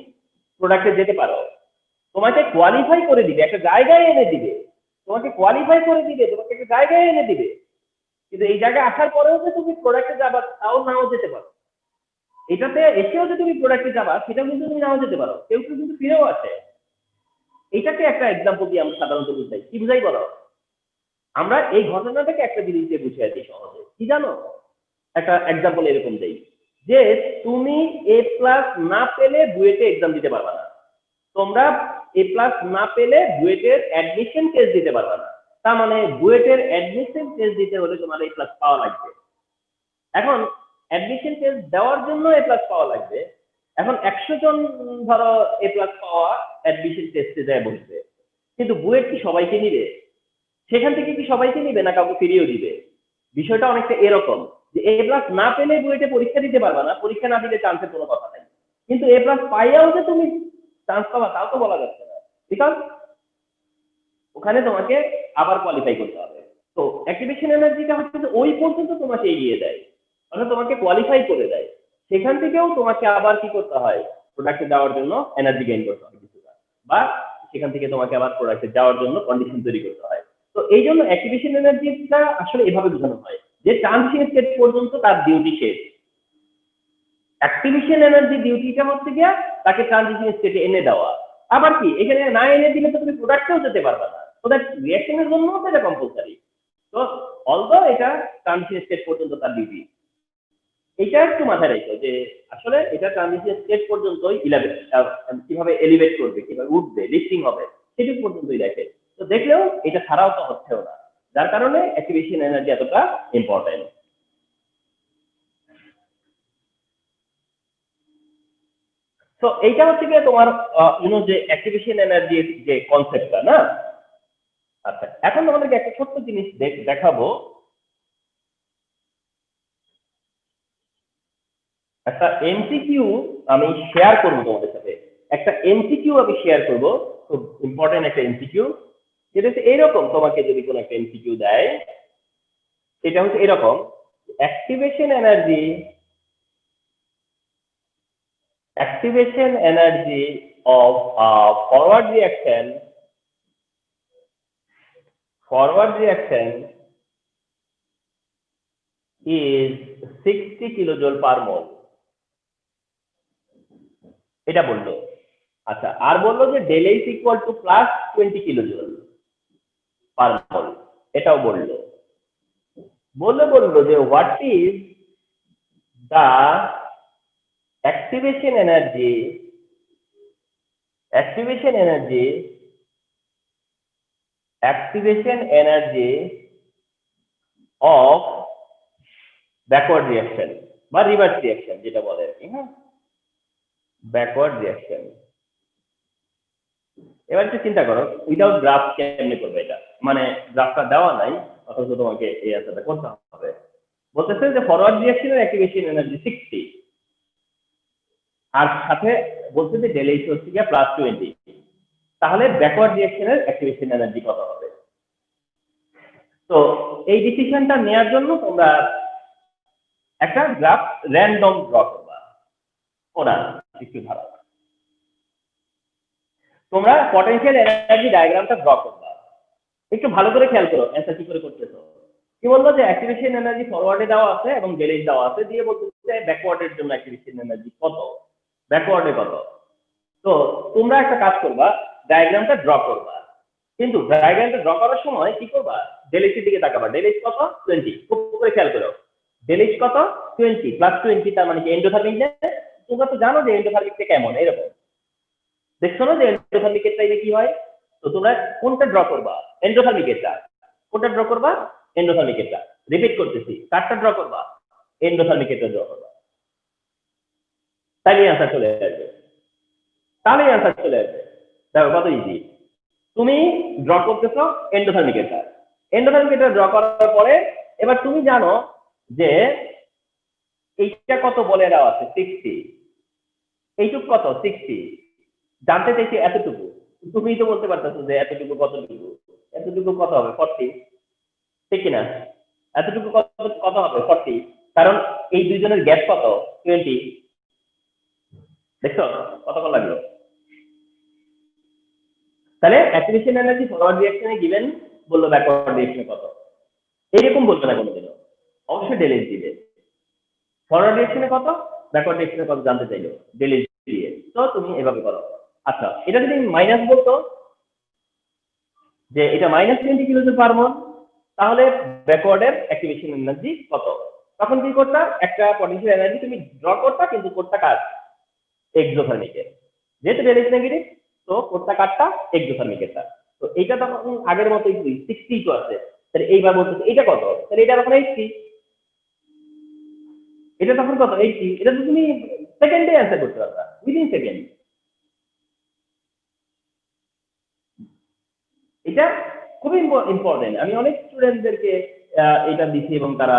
প্রোডাক্টে যেতে পারো, তোমাকে কোয়ালিফাই করে দিবে, একটা জায়গায় এনে দিবে। তোমাকে কোয়ালিফাই করে দিবে, তোমাকে একটা জায়গায় এনে দিবে। কিন্তু এই জায়গায় আসার পরেও যে তুমি প্রোডাক্টে যাবা তাও নাও যেতে পারো। এটাতে এসেও যে তুমি প্রোডাক্টে যাবা সেটাও কিন্তু তুমি নাও যেতে পারো, কেউ কেউ কিন্তু ফিরেও আসে। এইটাকে একটা এক্সাম্পল দিয়ে আমরা সাধারণত বুঝাই। কি বুঝাই বলো? আমরা এই ঘটনাটাকে একটা জিনিস দিয়ে বুঝিয়ে দিই সহজে। কি জানো? একটা এক্সাম্পল এরকম দেই যে তুমি A+ না পেলে বুয়েটে এক্সাম দিতে পারবা না। তোমরা A+ না পেলে বুয়েটের অ্যাডমিশন টেস্ট দিতে পারবা না। তার মানে বুয়েটের অ্যাডমিশন টেস্ট দিতে হলে তোমার A+ পাওয়া লাগবে। এখন অ্যাডমিশন টেস্ট দেওয়ার জন্য A+ পাওয়া লাগবে। এখন 100 জন ধরো A+ পাওয়া অ্যাডমিশন টেস্টে যায় বসবে, কিন্তু বুয়েট কি সবাইকে নিবে? সেখান থেকে কি সবাইকে নিবে না কাউকে ফিরিয়েও দিবে? বিষয়টা অনেকটা এরকম যে A+ না পেলে বুয়েটে পরীক্ষা দিতে পারবা না, পরীক্ষা না দিলে চান্সের কোনো কথা নাই। কিন্তু A+ পাইয়াও যে তুমি চান্স পাবা তাও তো বলা যাচ্ছে না, বিকজ ওখানে তোমাকে আবার কোয়ালিফাই করতে হবে। তো অ্যাক্টিভেশন এনার্জিটা হচ্ছে যে ওই পর্যন্ত তোমাকে এগিয়ে দেয়, অর্থাৎ তোমাকে কোয়ালিফাই করে দেয়। সেখান থেকেও তোমাকে আবার কি করতে হয়, প্রোডাক্টে যাওয়ার জন্য এনার্জি গেইন করতে হয় কিছুটা, বা সেখান থেকে তোমাকে আবার প্রোডাক্টে যাওয়ার জন্য কন্ডিশন তৈরি করতে হয়। তো এই জন্য অ্যাক্টিভেশন এনার্জিটা আসলে এভাবে বোঝানো হয় যে ট্রানজিশন স্টেট পর্যন্ত তার ডিউটি শেষ। অ্যাক্টিভেশন এনার্জি ডিউটিটা হচ্ছে গিয়া তাকে ট্রানজিশন স্টেটে এনে দেওয়া। আবার কি এখানে না এনে দিলে তো তুমি প্রোডাক্টেও যেতে পারবে না, তো দ্যাট রিঅ্যাকশনের জন্য এটা কম্পালসারি। তো অলদো এটা ট্রানজিশন স্টেট পর্যন্ত তার ডিউটি, এটা একটু মাথায় রেখো যে আসলে এটা ট্রানজিশন স্টেট পর্যন্তই কিভাবে এলিভেট করবে, কিভাবে উঠবে, লিফটিং হবে সেটুকু পর্যন্তই দেখে। তো দেখলেও এটা ছাড়াও তো হচ্ছেও না, যার কারণে অ্যাক্টিভেশন এনার্জি এতটা ইম্পর্টেন্ট। তো এইটা হচ্ছে গিয়ে তোমার যে অ্যাক্টিভেশন এনার্জির যে কনসেপ্টটা না। আচ্ছা, এখন তোমাদেরকে একটা ছোট্ট জিনিস দেখাবো। একটা এমসিকিউ আমি শেয়ার করবো তোমাদের সাথে, একটা এমসিকিউ আমি শেয়ার করবো, খুব ইম্পর্টেন্ট একটা এমসিকিউ। যেটা হচ্ছে এইরকম, তোমাকে যদি কোনো একটা এমসিকিউ দেয়, এটা হচ্ছে এরকম: activation energy of forward reaction is 60 kilojoule per mole, এটা বললো। আচ্ছা, আর বললো যে del H equal to plus 20 kilojoule per mole, এটাও বললো। বললো যে what is the activation energy of backward reaction বা রিভার্স রিঅ্যাকশন যেটা বলে আর কি। হ্যাঁ, ব্যাকওয়ার্ড রিঅ্যাকশন। এবার একটু চিন্তা করো, উইদাউট গ্রাফ কেমনে করবে এটা, মানে গ্রাফটা দেওয়া নাই অথচ তোমাকে এই অ্যান্সারটা করতে হবে। বলতেছে যে ফরওয়ার্ড রিঅ্যাকশনের অ্যাক্টিভেশন এনার্জি 60, আর সাথে বলছে যে ডেল এইচ হচ্ছে গিয়ে প্লাস 20, তাহলে ব্যাকওয়ার্ড রিঅ্যাকশনের অ্যাক্টিভেশন এনার্জি কত হবে? তো এই ডিসিশনটা নেওয়ার জন্য তোমরা একটা গ্রাফ র্যান্ডম ড্র করবা। ওরা কিছু ধারা তোমরা পটেনশিয়াল এনার্জি ডায়াগ্রামটা ড্র করবা। একটু ভালো করে খেয়াল করো অ্যান্সার কি করে করতেছো। কি বলবো যে অ্যাক্টিভেশন এনার্জি ফরওয়ার্ডে দেওয়া আছে এবং ডেলিজ দেওয়া আছে, দিয়ে বলতেছে ব্যাকওয়ার্ডের জন্য অ্যাক্টিভেশন এনার্জি কত, ব্যাকওয়ার্ডে কত। তো তোমরা একটা কাজ করবা, ডায়াগ্রামটা ড্র করবা, কিন্তু ডায়াগ্রামটা ড্র করার সময় কি করবা, ডেলিজ এর দিকে তাকাবা। ডেলিজ কত? 20। খুব করে খেয়াল করো, ডেলিজ কত? 20 প্লাস 20, তার মানে কি এন্ডোথার্মিক না? তোমরা তো জানো যে এন্ডোথার্মিকটা কেমন, এরকম দেখছো না যে এন্ডোথার্মিকের চাইলে কি হয়। তো তোমরা কোনটা ড্র করবা? এন্ডোথার্মিকেরটা। কোনটা ড্র করবা? এন্ডোথার্মিকেরটা। রিপিট করতেছি, কারটা ড্র করবা? এন্ডোথার্মিকেরটা ড্র করবা। তাইলে অ্যান্সার চলে আসবে, তাহলেই অ্যান্সার চলে আসবে। দেখো কত ইজি। তুমি ড্র করতেছো এন্ডোথার্মিকেরটা, এন্ডোথার্মিকেরটা ড্র করার পরে এবার তুমি জানো যে এইটা কত বলে দেওয়া আছে 60, এইটুকু কত 60, জানতে চাইছি এতটুকু। তুমি তো বলতে পারতেছো যে এতটুকু কতটুকু, এতটুকু কত হবে 40, ঠিক কিনা? এতটুকু কত কত হবে 40, কারণ এই দুইজনের গ্যাপ কত 20। দেখছো কতক্ষণ লাগলো? তাহলে অ্যাক্টিভেশন এনার্জি ফরওয়ার্ড রিঅ্যাকশনে গিভেন, বললো ব্যাকওয়ার্ড রিঅ্যাকশনে কত, এরকম বলবে না কোনোদিনও, অবশ্যই ডেলিজ দিবে। ফরওয়ার্ড রিঅ্যাকশনে কত, ব্যাকওয়ার্ড রিঅ্যাকশনে কত জানতে চাইলো, ডেলিজ দিয়ে। তো তুমি এভাবে করো। আচ্ছা, এটা যদি মাইনাস বলতো যে এটা মাইনাস 20 কিলোজুল পার মোল, তাহলে ব্যাকওয়ার্ডের অ্যাক্টিভেশন এনার্জি কত? তখন কি করতা, একটা পটেনশিয়াল এনার্জি তুমি ড্র করতা, কিন্তু কোডটা কার? এক্সোথার্মিকের। যেহেতু ডেলিজ নেগেটিভ, তো কোডটা কারটা? এক্সোথার্মিকেরটা। তো এটা তখন আগের মতোই 60 তো আছে, তাহলে এইবার বলতেছে এটা কত, তাহলে এটা তখন 80, এটা তখন কত 80, এটা তো তুমি সেকেন্ডে অ্যান্সার করতে পারবা, উইদিন সেকেন্ড। এটা খুবই ইম্পর্টেন্ট। আমি অনেক স্টুডেন্টদেরকে এটা দিচ্ছি এবং তারা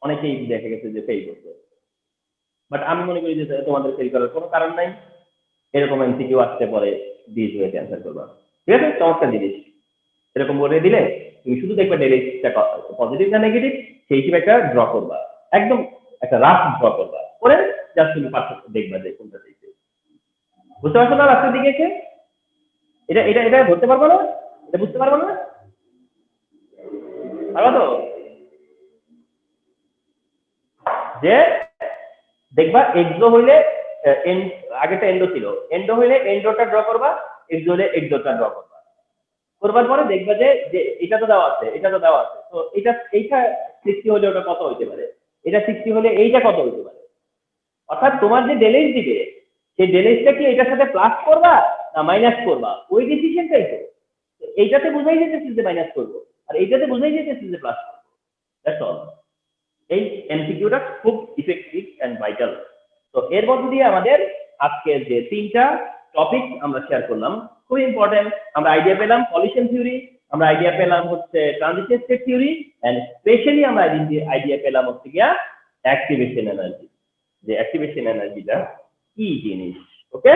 অনেকেই দেখা গেছে যে ফেল করছে। বাট আমি মনে করি যে তোমাদের ফেল করার কোনো কারণ নাই, এরকম এমসিকিউ আসতে পরে দিস ওয়েতে অ্যান্সার করবা। ঠিক আছে, চমৎকার জিনিস। এরকম করে দিলে তুমি শুধু দেখবে ডেলিটা পজিটিভ না নেগেটিভ, সেই হিসেবে একটা ড্র করবা, একদম একটা রাফ ড্র করবা, করে জাস্ট তুমি পার্থক্য দেখবা যে কোনটা দেখবে। বুঝতে পারছো না রাস্তার দিকে এসে? এটা এটা এটা ধরতে পারবো না, এটা বুঝতে পারবো না, পারবা তো? যে দেখবা এক্সো হইলে আগেটা এন্ডো ছিল, এন্ডো হইলে এন্ডোটা ড্র করবা, এক্সো হইলে এক্সোটা ড্র করবা। করবার পরে দেখবা যে যে এটা তো দেওয়া আছে, এটা তো দেওয়া আছে, তো এইটা 60 হলে ওটা কত হইতে পারে, এটা 60 হলে এইটা কত হইতে পারে। অর্থাৎ তোমার যে ডেলেজ দিবে, সেই ডেলেজটা কি এটার সাথে প্লাস করবা না মাইনাস করবা, ওই ডিসিশনটাই তো। এইটাতে বুঝাই যেতেছি যে মাইনাস করবো, আর এইটাতে বুঝাই যেতেছি যে প্লাস করবো। That's all. এই এমসিকিউটা খুব ইফেক্টিভ এন্ড ভাইটাল। তো এর মধ্য দিয়ে আমাদের আজকের যে 3টা টপিক আমরা শেয়ার করলাম খুব ইম্পর্টেন্ট। আমরা আইডিয়া পেলাম পলিউশন থিওরি, আমরা আইডিয়া পেলাম হচ্ছে transition state theory, and specially আমরা আইডিয়া পেলাম হচ্ছে গিয়া অ্যাক্টিভেশন এনার্জি, যে অ্যাক্টিভেশন এনার্জিটা কি জিনিস। ওকে।